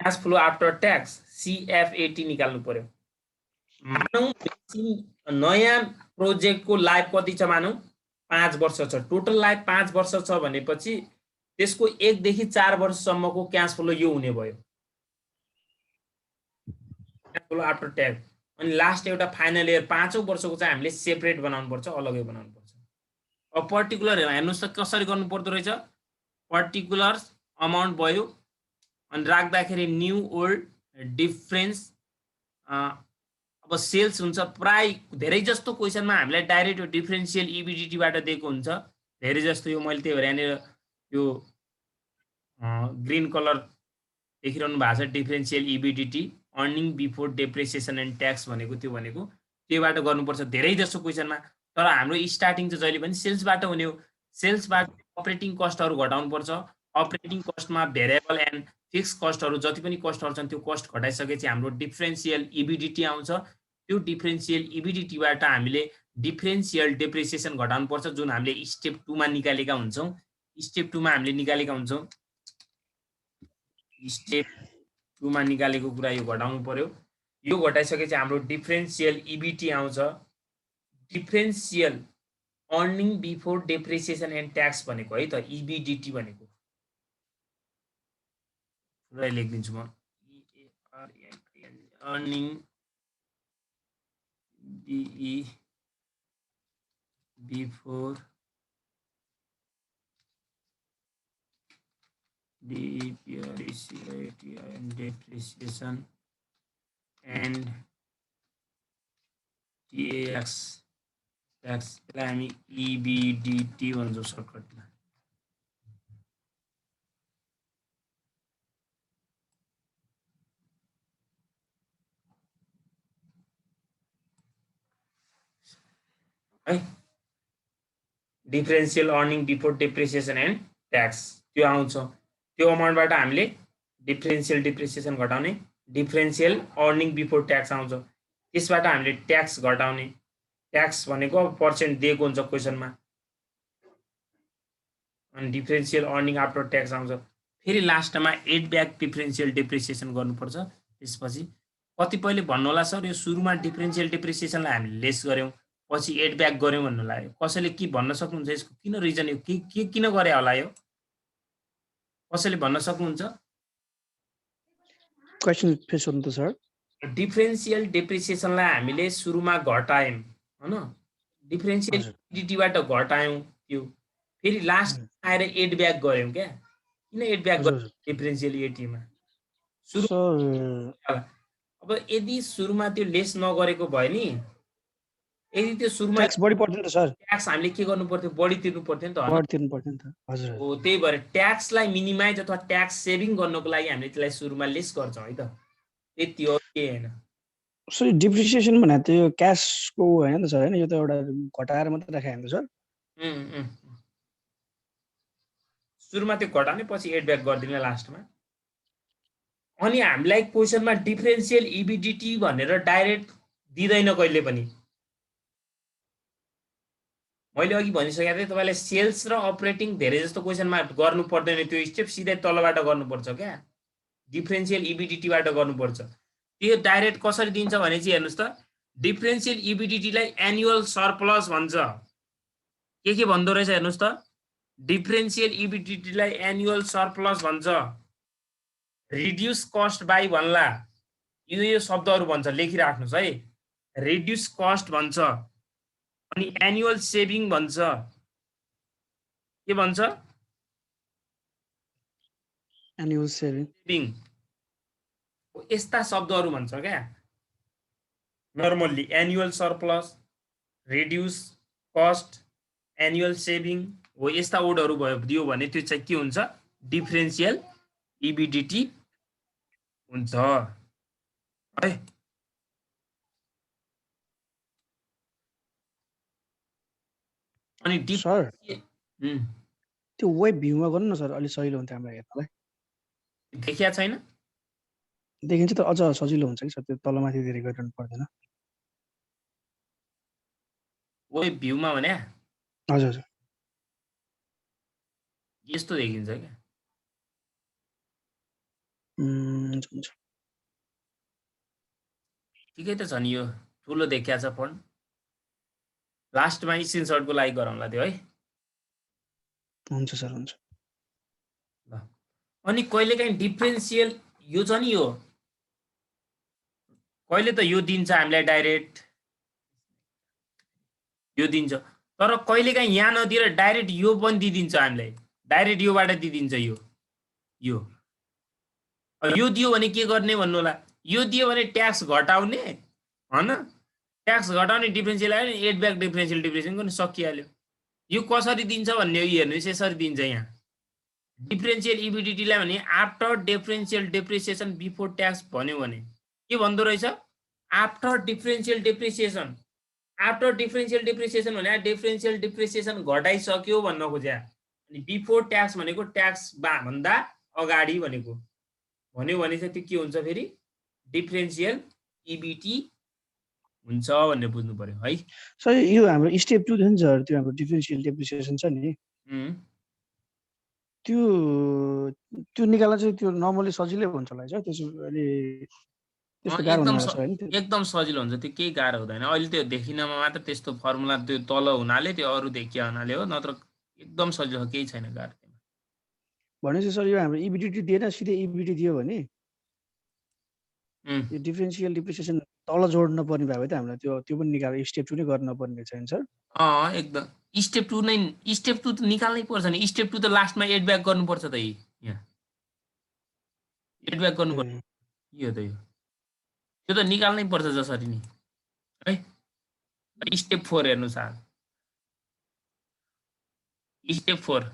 cash flow after tax CFAT निकाल्नु पर्यो मानौ नयाँ प्रोजेक्टको लाइफ कति छ मानौ 5 वर्ष छ टोटल लाइफ 5 वर्ष छ भनेपछि त्यसको 1 देखि 4 वर्षसम्मको क्याश फ्लो यो हुने भयो क्याश फ्लो आफ्टर ट्याक्स अनि लास्ट एउटा फाइनल इयर 5औं वर्षको चाहिँ हामीले सेपरेट बनाउनु पर्छ अलगै बनाउनु पर्छ अब पर्टिकुलर हेर्नुस् त कसरी गर्नु पर्दो रहेछ पर्टिकुलर अमाउन्ट भयो अनि राख्दाखेरि न्यू ओल्ड डिफरेन्स अब सेल्स हुन्छ प्राय धेरै जस्तो क्वेशनमा हामीलाई डाइरेक्ट डिफरेन्शियल EBDT बाट दिएको हुन्छ धेरै जस्तो यो मैले त्यही भएर यहाँनिर यो ग्रीन कलर देखिरहनु भएको छ differential EBDT earning before depreciation and tax भनेको त्योबाट गर्नुपर्छ धेरै जस्तो क्वेशनमा तर हाम्रो स्टार्टिङ चाहिँ जहिले पनि सेल्सबाट हुने हो सेल्सबाट अपरेटिङ कस्टहरु घटाउनु पर्छ अपरेटिङ कस्टमा भेरिएबल एन्ड फिक्स कस्टहरु जति पनि कस्टहरु छन् त्यो कस्ट घटाइसकेपछि हाम्रो डिफरेन्शियल EBDT आउँछ त्यो डिफरेन्शियल EBDT बाट हामीले डिफरेन्शियल डेप्रिसिएसन घटाउनु पर्छ जुन हामीले स्टेप 2 मा निकालेका हुन्छौं स्टेप 2 मा हामीले निकालेका हुन्छौं स्टेप 2 मा निकालेको कुरा यो घटाउनु पर्यो यो घटाइसकेपछि हाम्रो डिफरेन्शियल EBT आउँछ differential earning before depreciation and tax भनेको है त EBDT भनेको पुरै लेख्दिन्छु म earning before depreciation and tax त्यसलाई हामी EBDT भन्छौँ सर्टकटमा है differential earning before depreciation and tax त्यो आउँछ त्यो अमाउन्टबाट हामीले डिफरेन्शियल डेप्रिसिएसन घटाउने डिफरेन्शियल अर्निङ बिफोर ट्याक्स आउँछ त्यसबाट हामीले ट्याक्स घटाउने ट्याक्स भनेको पर्सेन्ट दिएको हुन्छ क्वेशनमा अनि डिफरेन्शियल अर्निङ आफ्टर ट्याक्स आउँछ फेरि लास्टमा एड ब्याक डिफरेन्शियल डेप्रिसिएसन गर्नुपर्छ त्यसपछि कतिपयले भन्नु होला सर यो सुरुमा डिफरेन्शियल डेप्रिसिएसनलाई हामीले लेस गर्यौं पछि एड ब्याक गर्यौं भन्नु लाग्यो कसैले के भन्न सक्नुहुन्छ यसको किन रिजन यो के किन गरे होला यो कसैले भन्न सक्नुहुन्छ क्वेशन फेस गर्नु त सर डिफरेन्शियल डेप्रिसिएसनलाई हामीले सुरुमा घटायौं हैन डिफरेन्शियल EBDT बाट घटायौं त्यो फेरि लास्ट आएर एड ब्याक गर्यौं के किन एड ब्याक गर्यौं डिफरेन्शियल EBDT मा सुरु अब यदि सुरुमा त्यो लेस नगरेको भए नि यदि त्यो सुरुमा ट्याक्स बढी पर्दैन त सर ट्याक्स हामीले के गर्नु पर्थ्यो बढी तिर्नु पर्थ्यो नि त बढी तिर्नु पर्थ्यो नि त हजुर हो त्यही भएर ट्याक्सलाई मिनिमाइज अथवा ट्याक्स सेभिङ गर्नको लागि हामीले त्यसलाई सुरुमा लेस गर्छौं है त त्यति हो के हैन सो डिप्रिसिएसन भने त्यो क्याशको हैन त सर हैन यो त एउटा घटाएर मात्र राखे हैन त सर सुरुमा त्यो घटाउने पछि एड ब्याक गर्दिने लास्टमा अनि हामीलाई क्वेशनमा डिफरेन्शियल EBDT भनेर डाइरेक्ट दिदैन कहिले पनि मैले अघि भनिसकेको थिएँ तपाईलाई सेल्स र अपरेटिङ धेरै जस्तो क्वेशनमा गर्नु पर्दैन त्यो स्टेप सिधै तलबाट गर्नुपर्छ क्या डिफरेन्शियल EBDT बाट गर्नुपर्छ त्यो डाइरेक्ट कसरी दिन्छ भने चाहिँ हेर्नुस् त डिफरेन्शियल EBDT लाई एनुअल सरप्लस भन्छ के भन्दो रहेछ हेर्नुस् त डिफरेन्शियल EBDT लाई एनुअल सरप्लस भन्छ रिड्युस कस्ट बाइ भन्ला यो शब्दहरु भन्छ लेखिराख्नुस् है रिड्युस कस्ट भन्छ अनि एनुअल सेभिङ भन्छ के भन्छ एनुअल सेभिङ सेभिङ यस्ता शब्दहरू भन्छ क्या normally annual surplus reduce cost annual saving हो यस्ता वर्डहरू दियो भने त्यो चाहिँ के हुन्छ डिफरेन्सियल इबिडिटी हुन्छ है अनि सर त्यो वेब भ्यूमा गर्नु न सर अलि सजिलो हुन्छ हामीलाई हेर्नलाई देखिया छैन देखिन्छ त अझ सजिलो हुन्छ कि सर त्यो तलमाथि धेरै गरिरहनु पर्दैन वेब भ्यूमा भने हजुर हजुर यस्तो देखिन्छ क्या हुन्छ ठिकै त छ नि यो ठुलो देखिया छ फन्ट लास्टमा स्क्रिनसटको लागि गरौँला त्यो है हुन्छ सर हुन्छ ल अनि कहिलेकाहीँ डिफरेन्सियल यो छ नि यो कहिले त यो दिन्छ हामीलाई डाइरेक्ट यो दिन्छ तर कहिलेकाहीँ यहाँ नदिएर डाइरेक्ट यो पनि दिइदिन्छ हामीलाई डाइरेक्ट योबाट दिइदिन्छ यो दियो भने के गर्ने भन्नु होला यो दियो भने ट्याक्स घटाउने हैन ट्याक्स घटाउने डिफरेन्सियल आयो नि एड ब्याक डिफरेन्सियल डिप्रेसन पनि सकिहाल्यो यो कसरी दिन्छ भन्ने हेर्नुहोस् यसरी दिन्छ यहाँ डिफरेन्सियल इबिडिटीलाई भने after differential depreciation before tax भन्यो भने के भन्दो रहेछ आफ्टर डिफरेन्सियल डेप्रिसिएसन भने डिफरेन्सियल डिप्रिसिएसन घटाइसक्यो भन्न खोज्या अनि बिफोर ट्याक्स भनेको ट्याक्स भन्दा अगाडि भनेको भन्यो भने चाहिँ त्यो के हुन्छ फेरि डिफरेन्सियल इबिटी हुन्छ भन्ने बुझ्नु पर्यो है सर यो हाम्रो स्टेप 2 थियो नि सर त्यो हाम्रो डिफरेन्सियल डेप्रिसिएसन छ नि त्यो निकाल्न चाहिँ त्यो नर्मली सजिलै हुन्छ होला सर त्यसो अलि त्यस्तो गाह्रो हुँदैन सर हैन एकदम सजिलो हुन्छ त्यो केही गाह्रो हुँदैन अहिले त्यो देखिनमा मात्र त्यस्तो फर्मुला त्यो तल हुनाले त्यो अरु देखिया हुनाले हो नत्र एकदम सजिलो केही छैन गाह्रो भनेपछि सर यो हाम्रो इबिडिटी दिएन सिधै इबिडी दियो भने यो डिफरेन्सियल डिप्रिसिएसन तल जोड्न पर्ने भयो त हामीलाई त्यो पनि निकाल्न स्टेप 2 नै गर्न पर्ने छ सर एकदम स्टेप 2 त निकाल्नै पर्छ नि स्टेप 2 त लास्टमा एड ब्याक गर्नुपर्छ त यहाँ एड ब्याक गर्नुपर्छ यो त यो त निकाल्नै पर्छ जसरी नि है स्टेप 4 हेर्नुस् स्टेप 4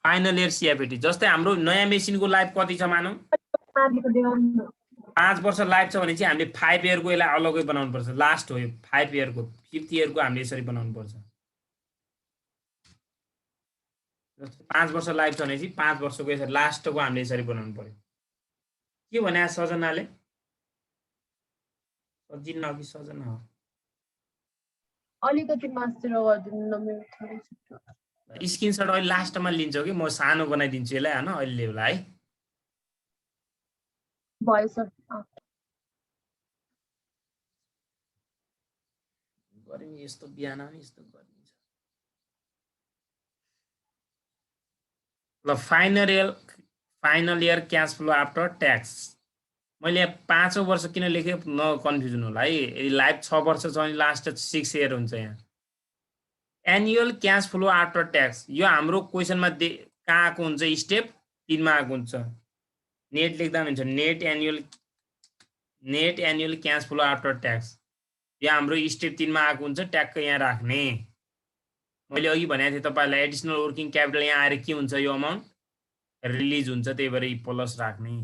फाइनल इयर सीएफएटी जस्तै हाम्रो नयाँ मेसिनको लाइफ कति छ मानौ 5 वर्ष लाइफ छ भने चाहिँ हामीले 5 इयर को यसलाई अलगै बनाउनु पर्छ लास्ट हो यो 5 इयर को 5th इयर को हामीले यसरी बनाउनु पर्छ जस्तो 5 वर्ष लाइफ छ भने चाहिँ 5 वर्षको यसरी लास्टको हामीले यसरी बनाउनु पर्यो के भने सजनाले सजिन कि सजना हो अलिकति मास्टर गर्दिनु न मेरो स्क्रिनशट अहिले लास्टमा लिन्छौ कि म सानो बनाइदिन्छु यसलाई हैन अहिले लेउला है भयो सर गर्मी यस्तो बिहान नि यस्तो गर्मी छ ल final year cash flow after tax मैले 5 वर्ष किन लेखे न कन्फ्युजन होला है यदि लाइफ 6 वर्ष छ भने लास्ट 6 इयर हुन्छ यहाँ annual cash flow after tax यो हाम्रो क्वेशनमा कहाँ आएको हुन्छ स्टेप 3 मा आएको हुन्छ नेट लेख्दा हुन्छ net annual cash flow after tax यो हाम्रो स्टेप 3 मा आएको हुन्छ ट्याक्क यहाँ राख्ने मैले अघि भनेको थिएँ तपाईहरुलाई एडिशनल वर्किङ क्यापिटल यहाँ आएर के हुन्छ यो अमाउन्ट रिलिज हुन्छ त्यही भएर प्लस राख्ने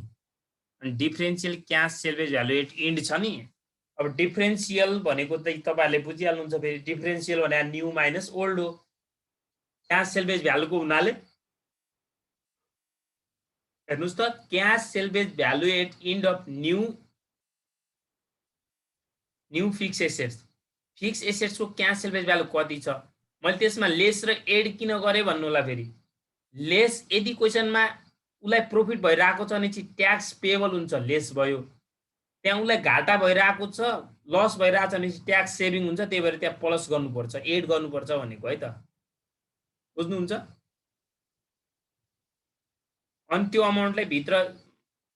अनि differential cash salvage value at end छ नि अब डिफरेन्शियल भनेको त तपाईहरुले बुझिहाल्नुहुन्छ फेरि डिफरेन्शियल भने न्यू माइनस ओल्ड हो क्याश सेल्वेज भ्यालुको हुनाले हेर्नुस् त cash salvage value at end of new fix assets को क्याश सेल्वेज भ्यालु कति छ मैले त्यसमा लेस र एड किन गरे भन्नु होला फेरि लेस यदि क्वेशनमा उलाई प्रॉफिट भइराको छ भने चाहिँ ट्याक्स पेएबल हुन्छ लेस भयो त्यहाँ उलाई घाटा भइराको छ लस भइराछ भने ट्याक्स सेभिङ हुन्छ त्यही भएर त्यहाँ प्लस गर्नुपर्छ एड गर्नुपर्छ भनेको है त बुझ्नुहुन्छ अनि त्यो अमाउन्टलाई भित्र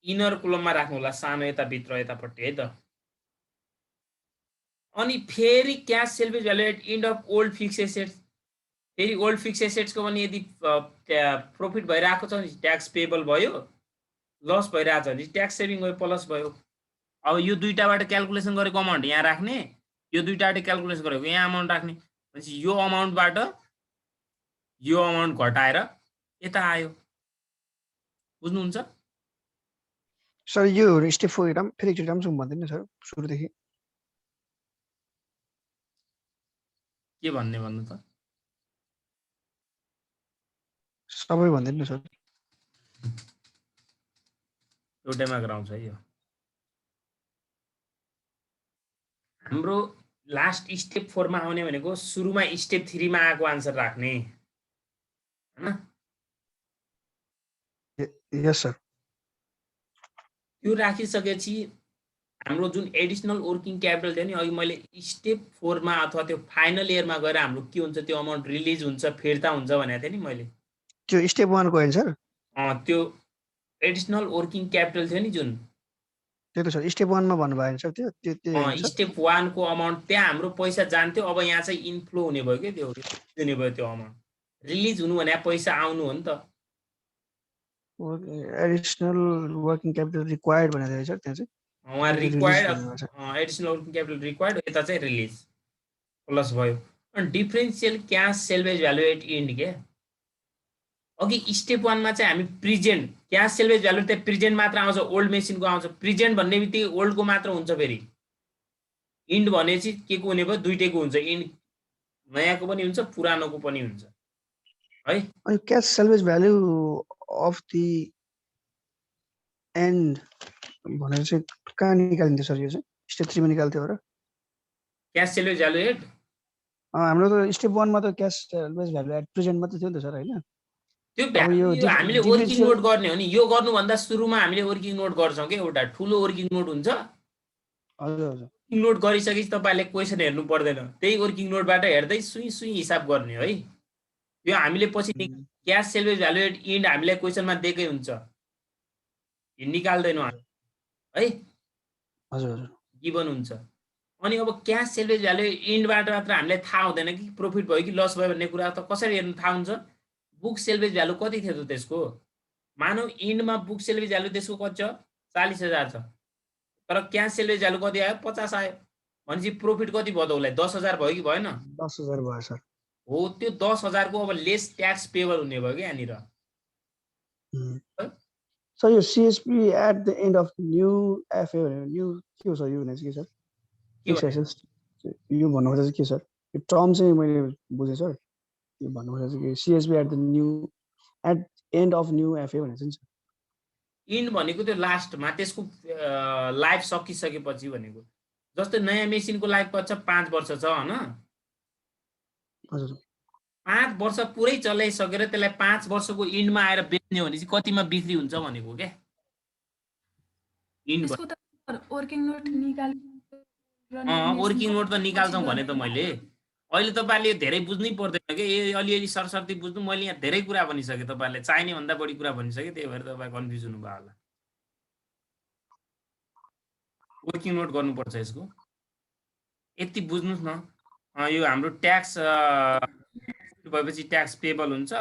इनर कोलममा राख्नु होला सानो यता भित्र यतापट्टि है त अनि फेरि cash salvage value at end of old fix assets फेरि ओल्ड फिक्स एसेट्सको पनि यदि प्रॉफिट भइरहेको छ भने ट्याक्स पेबल भयो, लस भइरहेछ भने ट्याक्स सेभिङ भयो, प्लस भयो। अब यो दुईटाबाट क्याल्कुलेसन गरेको अमाउन्ट यहाँ राख्ने, यो दुईटाबाट क्याल्कुलेसन गरेको यहाँ अमाउन्ट राख्ने, भनेपछि यो अमाउन्टबाट यो अमाउन्ट घटाएर यता आयो। बुझ्नुहुन्छ? सर यो स्टेप 4 फेरि एकचोटि राम्रोसँग भन्दैन सर सुरुदेखि के भन्ने भन्नु त? सबै भन्दैन सर। एउटैमा गराउँछ है यो। हाम्रो लास्ट स्टेप 4 मा आउने भनेको सुरुमा स्टेप 3 मा आएको आन्सर राख्ने हैन? यस सर। त्यो राखिसकेपछि हाम्रो जुन एडिसनल वर्किङ क्यापिटल थियो नि, अघि मैले स्टेप 4 मा अथवा त्यो फाइनल इयरमा गएर हाम्रो के हुन्छ, त्यो अमाउन्ट रिलिज हुन्छ, फिर्ता हुन्छ भनेको थिएँ नि मैले। त्यो स्टेप 1 को होइन सर? त्यो एडिसनल वर्किङ क्यापिटल थियो नि जुन, त्यो त सर स्टेप 1 मा भन्नु भएन सर। त्यो स्टेप 1 को अमाउन्ट त्यहाँ हाम्रो पैसा जान्थ्यो, अब यहाँ चाहिँ इनफ्लो हुने भयो के, त्यो दिने भयो। त्यो अमाउन्ट रिलिज हुनु भने पैसा आउनु हो नि त। एडिसनल वर्किङ क्यापिटल रिक्वायर्ड भनेको थियो सर त्यहाँ चाहिँ। वहाँ required additional working capital required, यता चाहिँ रिलिज प्लस भयो। अनि differential cash salvage value at end के, अघि स्टेप 1 मा चाहिँ हामी प्रेजेन्ट क्याश सेल्वेज भ्यालु त्यहाँ प्रेजेन्ट मात्र आउँछ, ओल्ड मेसिनको आउँछ। प्रेजेन्ट भन्ने बित्तिकै ओल्डको मात्र हुन्छ। फेरि इन्ड भनेपछि के को हुने भयो, दुईटैको हुन्छ। इन्ड नयाँको पनि हुन्छ, पुरानोको पनि हुन्छ है। अनि cash salvage value of the and भनेर चाहिँ कहाँ निकालिन्थ्यो सर? यो चाहिँ स्टेप 3 मा निकाल्थ्यो र? क्याश सेल्वेज भ्यालु एट हाम्रो त स्टेप 1 मा त cash salvage value at present मात्र थियो नि त सर हैन? त्यो हामीले वर्किङ नोट गर्ने हो नि। यो गर्नुभन्दा सुरुमा हामीले वर्किङ नोट गर्छौँ कि, एउटा ठुलो वर्किङ नोट हुन्छ। हजुर हजुर। वर्किङ नोट गरिसकेपछि तपाईँले क्वेसन हेर्नु पर्दैन, त्यही वर्किङ नोटबाट हेर्दै सुई सुई हिसाब गर्ने है। यो हामीले पछि cash salvage value at end हामीलाई क्वेसनमा दिएकै हुन्छ, निकाल्दैनौँ है। हजुर हजुर। गिभन हुन्छ। अनि अब क्याश सेल्वेज भ्यालु इन्डबाट मात्र हामीलाई थाहा हुँदैन कि प्रॉफिट भयो कि लस भयो भन्ने कुरा त कसरी हेर्नु थाहा हुन्छ? बुक सेल्वेज भ्यालु कति थियो त त्यसको? मानौ इन्डमा बुक सेल्वेज भ्यालु त्यसको कति छ? 40,000 छ, तर क्याश सेल्वेज भ्यालु कति आयो? 50 आयो। भनेपछि प्रॉफिट कति भयो त उसलाई? 10,000 भयो कि भएन? 10,000 भयो सर। हो, त्यो 10,000 को अब लेस ट्याक्स पेबल हुने भयो कि यहाँनिर। सर यो CSP at the end of new FA भनेको न्यू के हो सर? यो भने चाहिँ के सर? यो भन्नु खोजेको चाहिँ के सर? यो टर्म चाहिँ मैले बुझेँ सर। यो भन्नु खोजेको चाहिँ CSP at the new at end of new FA भनेको चाहिँ सर। इन्ड भनेको त्यो लास्टमा त्यसको लाइफ सकिसकेपछि भनेको। जस्तै नयाँ मेसिनको लाइफ कति छ? 5 वर्ष छ हैन? हजुर। 5 वर्ष पुरै चलाइसकेर त्यसलाई 5 वर्षको इन्डमा आएर बेच्ने भने चाहिँ कतिमा बिक्री हुन्छ भनेको के? इन्ड वर्किङ नोट निकाल वर्किङ नोट त निकाल्छौँ भने त मैले। अहिले तपाईँले धेरै बुझ्नै पर्दैन कि, अलिअलि सरसर्ती बुझ्नु। मैले यहाँ धेरै कुरा भनिसकेँ, तपाईँहरूले चाहिने भन्दा बढी कुरा भनिसकेँ, त्यही भएर तपाईँ कन्फ्युज हुनुभयो होला। वर्किङ नोट गर्नुपर्छ यसको, यति बुझ्नुहोस् न। यो हाम्रो ट्याक्स भएपछि ट्याक्स पेबल हुन्छ,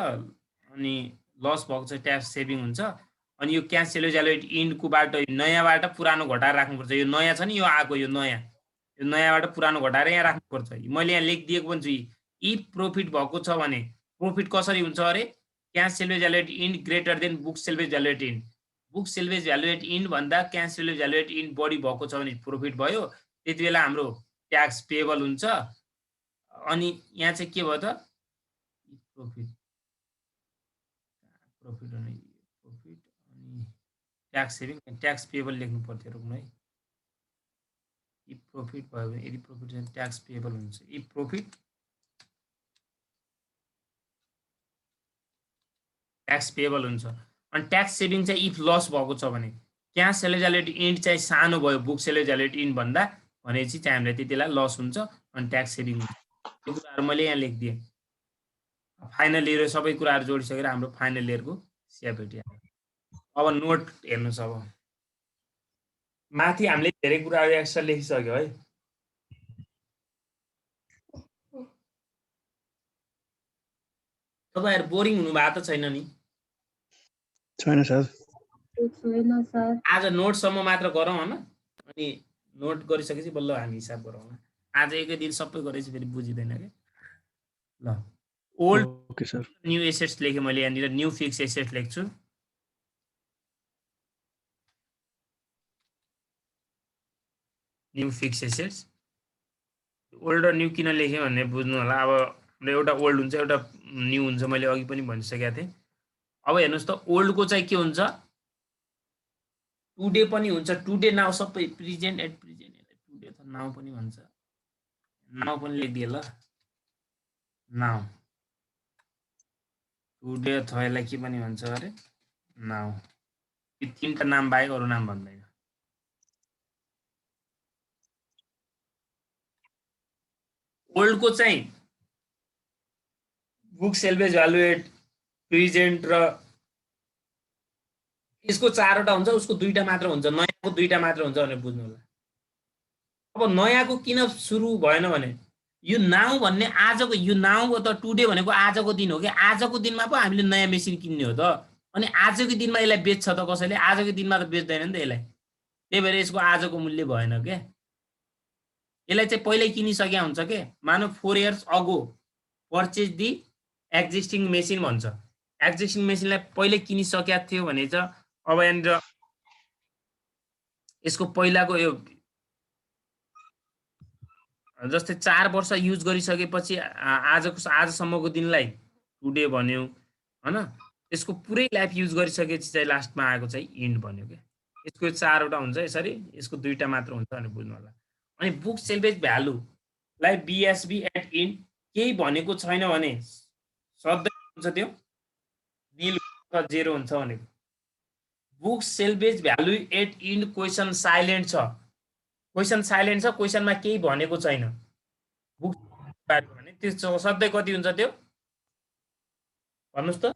अनि लस भएको चाहिँ ट्याक्स सेभिङ हुन्छ। अनि यो क्याश सेल्वेज भ्यालु एट इन्डकोबाट नयाँबाट पुरानो घटाएर राख्नुपर्छ। यो नयाँ छ नि, यो आएको यो नयाँबाट पुरानो घटाएर यहाँ राख्नुपर्छ। मैले यहाँ लेखिदिएको पनि छु, यी प्रॉफिट भएको छ भने प्रॉफिट कसरी हुन्छ अरे? Cash salvage value at end greater than book salvage value at end. Book salvage value at end भन्दा cash salvage value at end बढी भएको छ भने प्रॉफिट भयो। त्यति बेला हाम्रो ट्याक्स पेबल हुन्छ। अनि यहाँ चाहिँ के भयो त? प्रॉफिट अनि ट्याक्स सेभिङ, ट्याक्स पेबल लेख्नु पर्थ्यो रोक्नु है। यी प्रॉफिट भयो भने, यदि प्रॉफिट चाहिँ ट्याक्स पेबल हुन्छ। यी प्रॉफिट ट्याक्स पेबल हुन्छ। अनि ट्याक्स सेभिङ चाहिँ इफ लस भएको छ भने, cash salvage value at end चाहिँ सानो भयो book salvage value at end भन्दा भनेपछि चाहिँ हामीलाई त्यति बेला लस हुन्छ अनि ट्याक्स सेभिङ हुन्छ। त्यो कुराहरू मैले यहाँ लेखिदिएँ। फाइनल इयर सबै कुराहरू जोडिसकेर हाम्रो फाइनल इयरको सिएफएटी आयो। अब नोट हेर्नुहोस्। अब माथि हामीले धेरै कुराहरू एक्स्ट्रा लेखिसक्यो है। तपाईहरु बोरिङ हुनु भएको त छैन नि? छैन सर। छैन सर। आज नोटसम्म मात्र गरौँ हैन? अनि नोट गरिसकेपछि बल्ल हामी हिसाब गरौँ। आज एकै दिन सबै गरेपछि फेरि बुझिदैन के। ल old okay sir. New assets लेखेँ मैले यहाँनिर न्यू फिक्स एसेट लेख्छु। New fix assets. ओल्ड र न्यू किन लेखेँ भन्ने बुझ्नु होला। अब एउटा ओल्ड हुन्छ एउटा न्यू हुन्छ, मैले अघि पनि भनिसकेको थिएँ। अब हेर्नुहोस् त ओल्डको चाहिँ के हुन्छ, टुडे पनि हुन्छ, टुडे नाउ सबै प्रेजेन्ट एट प्रेजेन्ट, टुडे त नाउ पनि भन्छ, नाउ पनि लेखिदिए ल। नाउ टुडे अथवा यसलाई के पनि भन्छ अरे नाउ। यो तीनटा नाम बाहेक अरू नाम भन्दैन। ओल्डको चाहिँ book salvage value at present र यसको 4 वटा हुन्छ, उसको 2टा मात्र हुन्छ, नयाँको 2टा मात्र हुन्छ भनेर बुझ्नु होला। अब नयाँको किन सुरु भएन भने यो नाउ भन्ने आजको, यो नाउ त टुडे भनेको आजको दिन हो कि, आजको दिनमा पो हामीले नयाँ मेसिन किन्ने हो त। अनि आजको दिनमा यसलाई बेच्छ त कसैले? आजको दिनमा त बेच्दैन नि त यसलाई। त्यही भएर यसको आजको मूल्य भएन के। यसलाई चाहिँ पहिल्यै किनिसक्या हुन्छ के। मानौ 4 years ago purchase the existing machine भन्छ। एक्जिस्टिङ मेसिनलाई पहिले किनिसक्या थियो भने चाहिँ अब यहाँनिर यसको पहिलाको यो जस्तै 4 वर्ष युज गरिसकेपछि आजसम्मको दिनलाई टुडे भन्यो हैन। यसको पुरै लाइफ युज गरिसकेपछि चाहिँ लास्टमा आएको चाहिँ इन्ड भन्यो के। यसको 4 वटा हुन्छ यसरी, यसको 2टा मात्र हुन्छ भनेर बुझ्नु होला। अनि बुक सेल्वेज भ्यालुलाई बीएसबी एट इन्ड केही भनेको छैन भने सधैँ हुन्छ त्यो निल अथवा 0 हुन्छ भनेको। Book salvage value at end question silent छ, क्वेसन साइलेन्ट छ, क्वेसनमा केही भनेको छैन बुक भने त्यो सधैँ कति हुन्छ त्यो भन्नुस् त?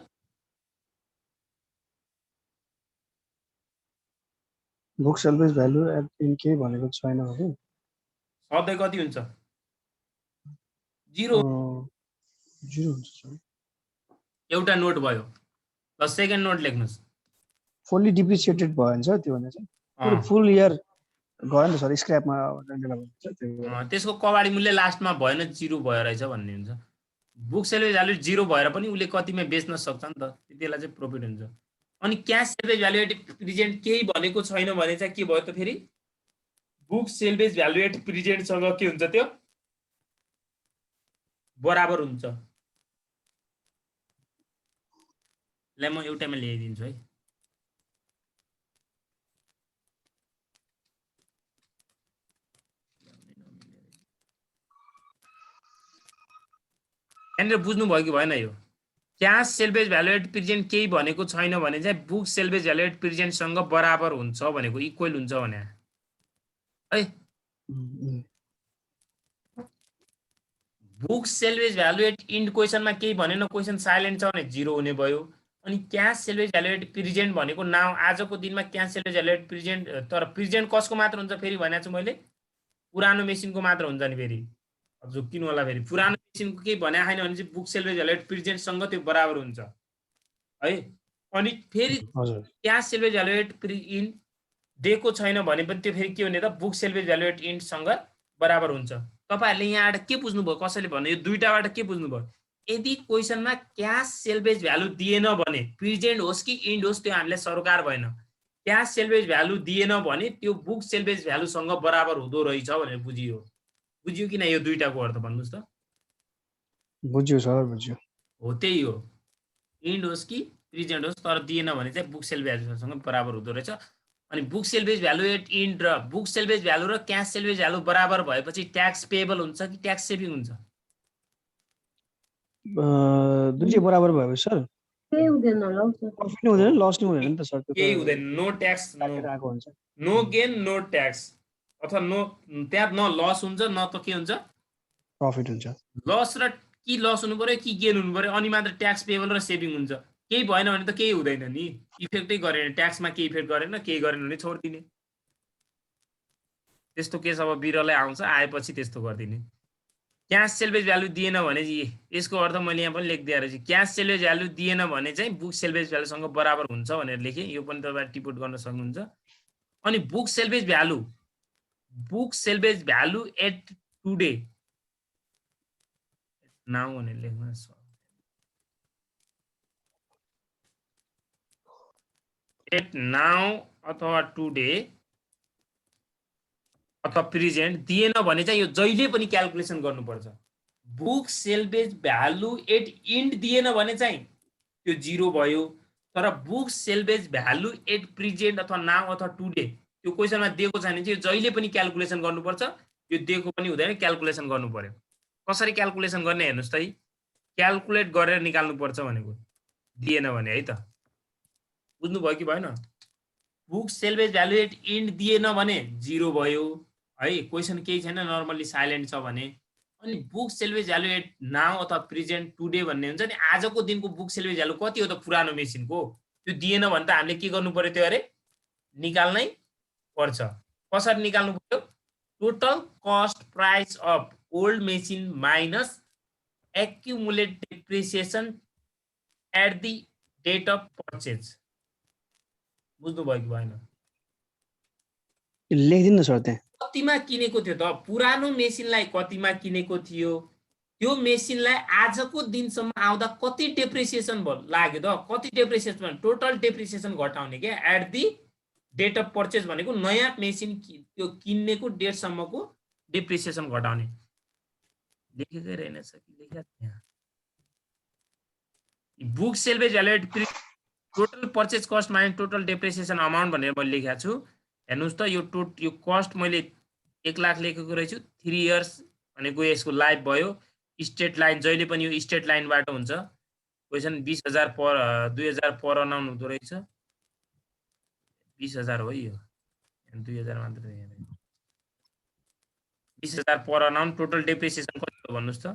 Book salvage value at end केही भनेको छैन भने सधैँ कति हुन्छ? 0 हुन्छ सर। एउटा नोट भयो। ल सेकेन्ड नोट लेख्नुस्। फुल्ली डिप्रिसिएटेड भयो भने सर त्यो भने चाहिँ पुरो फुल इयर गयो नि त सर, स्क्रैपमा त्यसको कबाडी मूल्य लास्टमा भएन 0 भयो रहेछ भन्ने हुन्छ। बुक सेल्वेज भ्यालु 0 भएर पनि उसले कतिमा बेच्न सक्छ नि त, त्यतिबेला चाहिँ प्रॉफिट हुन्छ। अनि cash salvage value at present केही भनेको छैन भने चाहिँ के भयो त फेरि book salvage value at present सँग के हुन्छ त्यो बराबर हुन्छ। ल म एउटैमा ल्याइदिन्छु है। यहाँनिर बुझ्नुभयो कि भएन? यो cash salvage value at present केही भनेको छैन भने चाहिँ बुक सेल्वेज भ्यालु एट प्रेजेन्टसँग बराबर हुन्छ भनेको, इक्वल हुन्छ भने है। Book salvage value at end क्वेसनमा केही भनेन, क्वेसन साइलेन्ट छ भने 0 हुने भयो। अनि cash salvage value at present भनेको नाउ आजको दिनमा cash salvage value at present, तर प्रेजेन्ट कसको मात्र हुन्छ फेरि भने चाहिँ मैले पुरानो मेसिनको मात्र हुन्छ नि। फेरि जो किन होला फेरि पुरानो मेसिनको केही भने छैन भने चाहिँ बुक सेल्वेज भ्यालु एट प्रेजेन्टसँग त्यो बराबर हुन्छ है। अनि फेरि cash salvage value at end दिएको छैन भने पनि त्यो फेरि के हुने त बुक सेल्वेज भ्यालु एट इन्डसँग बराबर हुन्छ। तपाईहरुले यहाँबाट के बुझ्नुभयो? कसैले भन्यो यो दुईटाबाट के बुझ्नुभयो? यदि क्वेसनमा क्याश सेल्वेज भ्यालु दिएन भने प्रेजेन्ट होस् कि इन्ड होस् त्यो हामीले सरकार भएन। क्याश सेल्वेज भ्यालु दिएन भने त्यो बुक सेल्वेज भ्यालुसँग बराबर हुँदो रहेछ भनेर बुझियो। बुझियो कि न यो दुईटाको अर्थ भन्नुस् त? बुझ्यो सर, बुझ्यो। हो त्यही हो, इन्ड होस् कि प्रेजेन्ट होस् तर दिएन भने चाहिँ बुक सेल्वेज भ्यालुसँग बराबर हुँदो रहेछ। अनि book salvage value at end र बुक सेल्वेज भ्यालु र क्याश सेल्वेज भ्यालु बराबर भएपछि ट्याक्स पेएबल हुन्छ कि ट्याक्स सेभिङ हुन्छ? दुईटै बराबर भयो सर। केही हुँदैन ल सर। प्रॉफिट हुँदैन, लस नि हुँदैन नि त सर। केही हुँदैन, no tax, no gain no tax, अथवा नो त्यहाँ न लस हुन्छ न त के हुन्छ प्रॉफिट हुन्छ। लस र कि लस हुनु पर्यो कि गेन हुनु पर्यो अनि मात्र ट्याक्स पेएबल र सेभिङ हुन्छ। केही भएन भने त केही हुँदैन नि, इफेक्टै गरेन, ट्याक्समा केही इफेक्ट गरेन, केही गरेन भने छोड्दिने। त्यस्तो केस अब बिरलै आउँछ, आएपछि त्यस्तो गर्दिने। क्यास सेल्वेज भ्यालु दिएन भने यसको अर्थ मैले यहाँ पनि लेखिदिएर छु क्यास सेल्वेज भ्यालु दिएन भने चाहिँ बुक सेल्वेज भ्यालुसँग बराबर हुन्छ भनेर लेखेँ यो पनि तपाईहरु टिपुट गर्न सक्नुहुन्छ अनि book salvage value at today now भनेर लेख्न एट नाउ अथवा टुडे अथवा प्रेजेन्ट दिएन भने चाहिँ यो जहिले पनि क्याल्कुलेसन गर्नुपर्छ book salvage value at end दिएन भने चाहिँ त्यो 0 भयो तर book salvage value at present अथवा नाउ अथवा टुडे त्यो क्वेशनमा दिएको छ भने चाहिँ यो जहिले पनि क्याल्कुलेसन गर्नुपर्छ यो दिएको पनि हुँदैन क्याल्कुलेसन गर्नु पर्यो कसरी क्याल्कुलेसन गर्ने हेर्नुस् त क्याल्कुलेट गरेर निकाल्नु पर्छ भनेको दिएन भने है त बुझ्नु भयो कि भएन book salvage value at end दिएन भने 0 भयो है क्वेशन केही छैन नर्मली साइलेन्ट छ भने अनि book salvage value at now अथवा प्रेजेन्ट टुडे भन्ने हुन्छ नि आजको दिनको बुक सेल्वेज भ्यालु कति हो त पुरानो मेसिनको त्यो दिएन भने त हामीले के गर्नु पर्यो त्यो अरे निकाल्नै पर्छ कसरी निकाल्नु पर्यो total cost price of old machine minus accumulate depreciation at the date of purchase बुझ्नु भयो कि भएन लेखिदिनु सर त्यहाँ कतिमा किनेको थियो त पुरानो मेसिनलाई कतिमा किनेको थियो त्यो मेसिनलाई आजको दिनसम्म आउँदा कति डेप्रिसिएसन लाग्यो त कति डेप्रिसिएसन टोटल डेप्रिसिएसन घटाउने के at the date of purchase भनेको नयाँ मेसिन त्यो किन्नेको डेटसम्मको डेप्रिसिएसन घटाउने लेखेकै रहेनछ कि लेखेको यहाँ book salvage value at total purchase cost minus total depreciation amount भनेर मैले लेखेको छु हेर्नुस् त यो कस्ट मैले 1 लाख लेखेको रहेछु 3 इयर्स भनेको यसको लाइफ भयो स्टेट लाइन जहिले पनि यो स्टेट लाइनबाट हुन्छ क्वेशन 20,000 पर 2000 पर अनाउन हुँदो रहेछ 20,000 हो यो 2000 मात्र 20,000 पर अनाउन टोटल डेप्रिसिएसन कति हो भन्नुस् त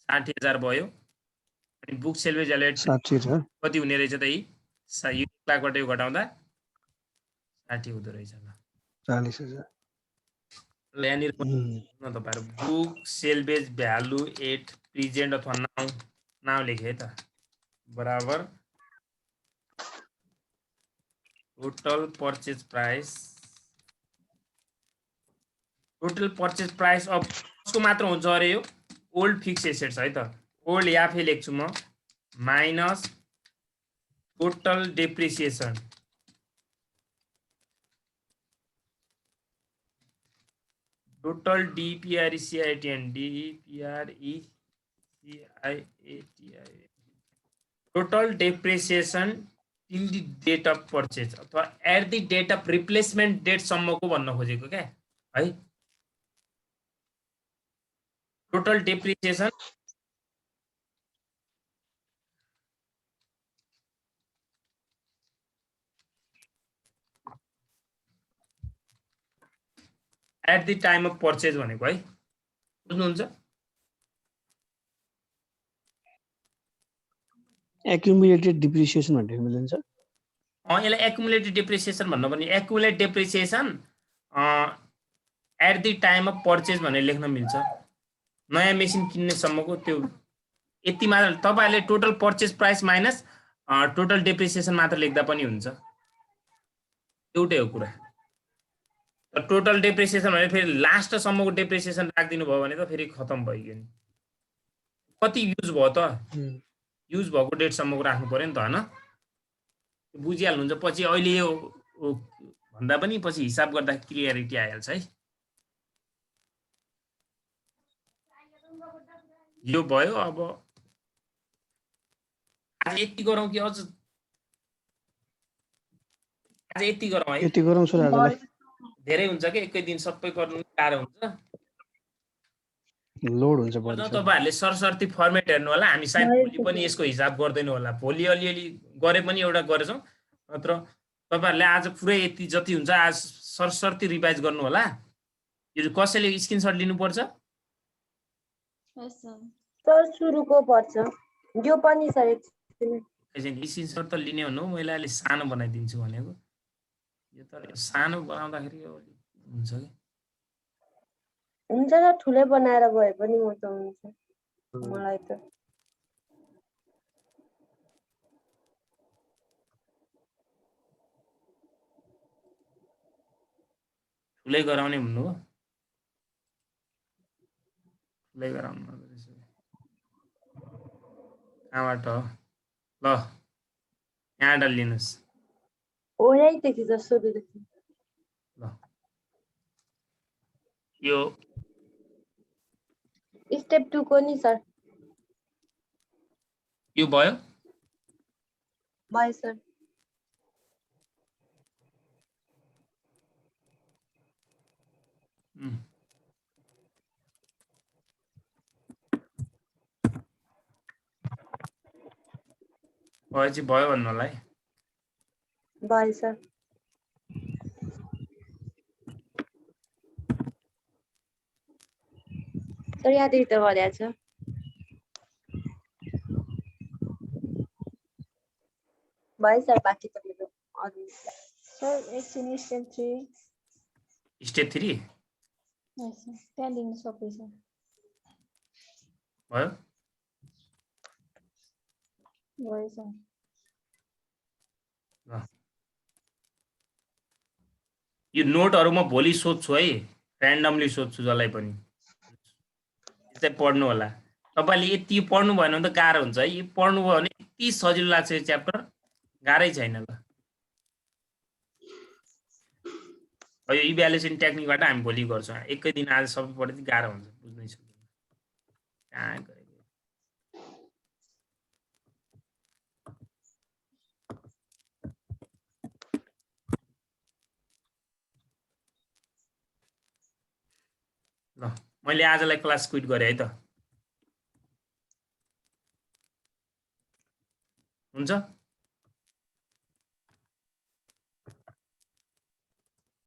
60,000 भयो अनि बुक सेल्वेज भ्यालु एट 60,000 कति हुने रहेछ त यो 1 लाखबाट यो घटाउँदा 60 हुँदो रहेछ ल 40,000 ल यहाँनिर तपाईहरु book salvage value at present अथवा नाउ लेखे है त बराबर टोटल पर्चेज प्राइस अफ कसको मात्र हुन्छ अरे यो ओल्ड फिक्स एसेट्स है त ओल्ड याफे लेख्छु म minus total depreciation total DPRECIATN total depreciation till the date of purchase अथवा at the date of replacement date सम्मको भन्न खोजेको क्या है total depreciation at the time of purchase भनेको है बुझ्नुहुन्छ एक्युमुलेटेड डिप्रिसिएसन भनेर मिल्छ यसलाई एक्युमुलेटेड डेप्रिसिएसन भन्नु पनि accumulate depreciation at the time of purchase भनेर लेख्न मिल्छ नयाँ मेसिन किन्नेसम्मको त्यो यति मात्र तपाईहरुले total purchase price minus total depreciation मात्र लेख्दा पनि हुन्छ एउटै हो कुरा टोटल डेप्रिसिएसन भने फेरि लास्ट सम्मको डेप्रिसिएसन राख्दिनु भयो भने त फेरि खतम भइगयो नि कति युज भयो त युज भएको डेट सम्मको राख्नु पर्यो नि त हैन बुझिहाल्नुहुन्छ पछि अहिले यो भन्दा पनि पछि हिसाब गर्दा क्लियरिटी आइहाल्छ है यो भयो अब आज यति गरौँ कि अझ आज यति गरौँ है यति गरौँ सर आजलाई धेरै हुन्छ के एकै दिन सबै गर्नु गाह्रो हुन्छ लोड हुन्छ अझ तपाईहरुले सरसर्ती फर्मेट हेर्नु होला हामी सायद भोलि पनि यसको हिसाब गर्दैनौँ होला भोलि अलिअलि गरे पनि एउटा गरेछौँ नत्र तपाईहरुले आज पुरै यति जति हुन्छ आज सरसर्ती रिभाइज गर्नु होला यो कसैले स्क्रिनशट लिनु पर्छ सर सुरुको पर्छ यो पनि सर एकछिन स्क्रिनशट त लिने हुनु मैले अलि सानो बनाइदिन्छु भनेको यो त सानो बनाउँदाखेरि हुन्छ के हुन्छ र ठुलै बनाएर गए पनि म त हुन्छ मलाई त ठुलै गराउने भन्नु हो ठुलै गराउनु कहाँबाट हो ल यहाँबाट लिनुहोस् ओह्राइदेखि जस्तो देखि ल यो स्टेप 2 को नि सर यो भयो भयो सर भएपछि भयो भन्नु होला है भयो सर सर यहाँदेखि त गरेको छ भयो सर बाँकी त मेरो अरू सर एकछिन स्टेप 3 स्टेप 3 त्यहाँ लिनु सक्दैछ भयो भयो सर ल यो नोटहरु म भोलि सोध्छु है र्यान्डमली सोध्छु जसलाई पनि यसै पढ्नु होला तपाईले यति पढ्नु भएन भने त गाह्रो हुन्छ है यो पढ्नु भयो भने यति सजिलो लाग्छ यो च्याप्टर गाह्रै छैन ल अब यो इभ्यालुएसन टेक्निकबाट हामी भोलि गर्छौँ एकै दिन आज सबै पढ्दै गाह्रो हुन्छ बुझ्नै सक्दैन कहाँ गयो ल मैले आजलाई क्लास क्विट गरेँ है त हुन्छ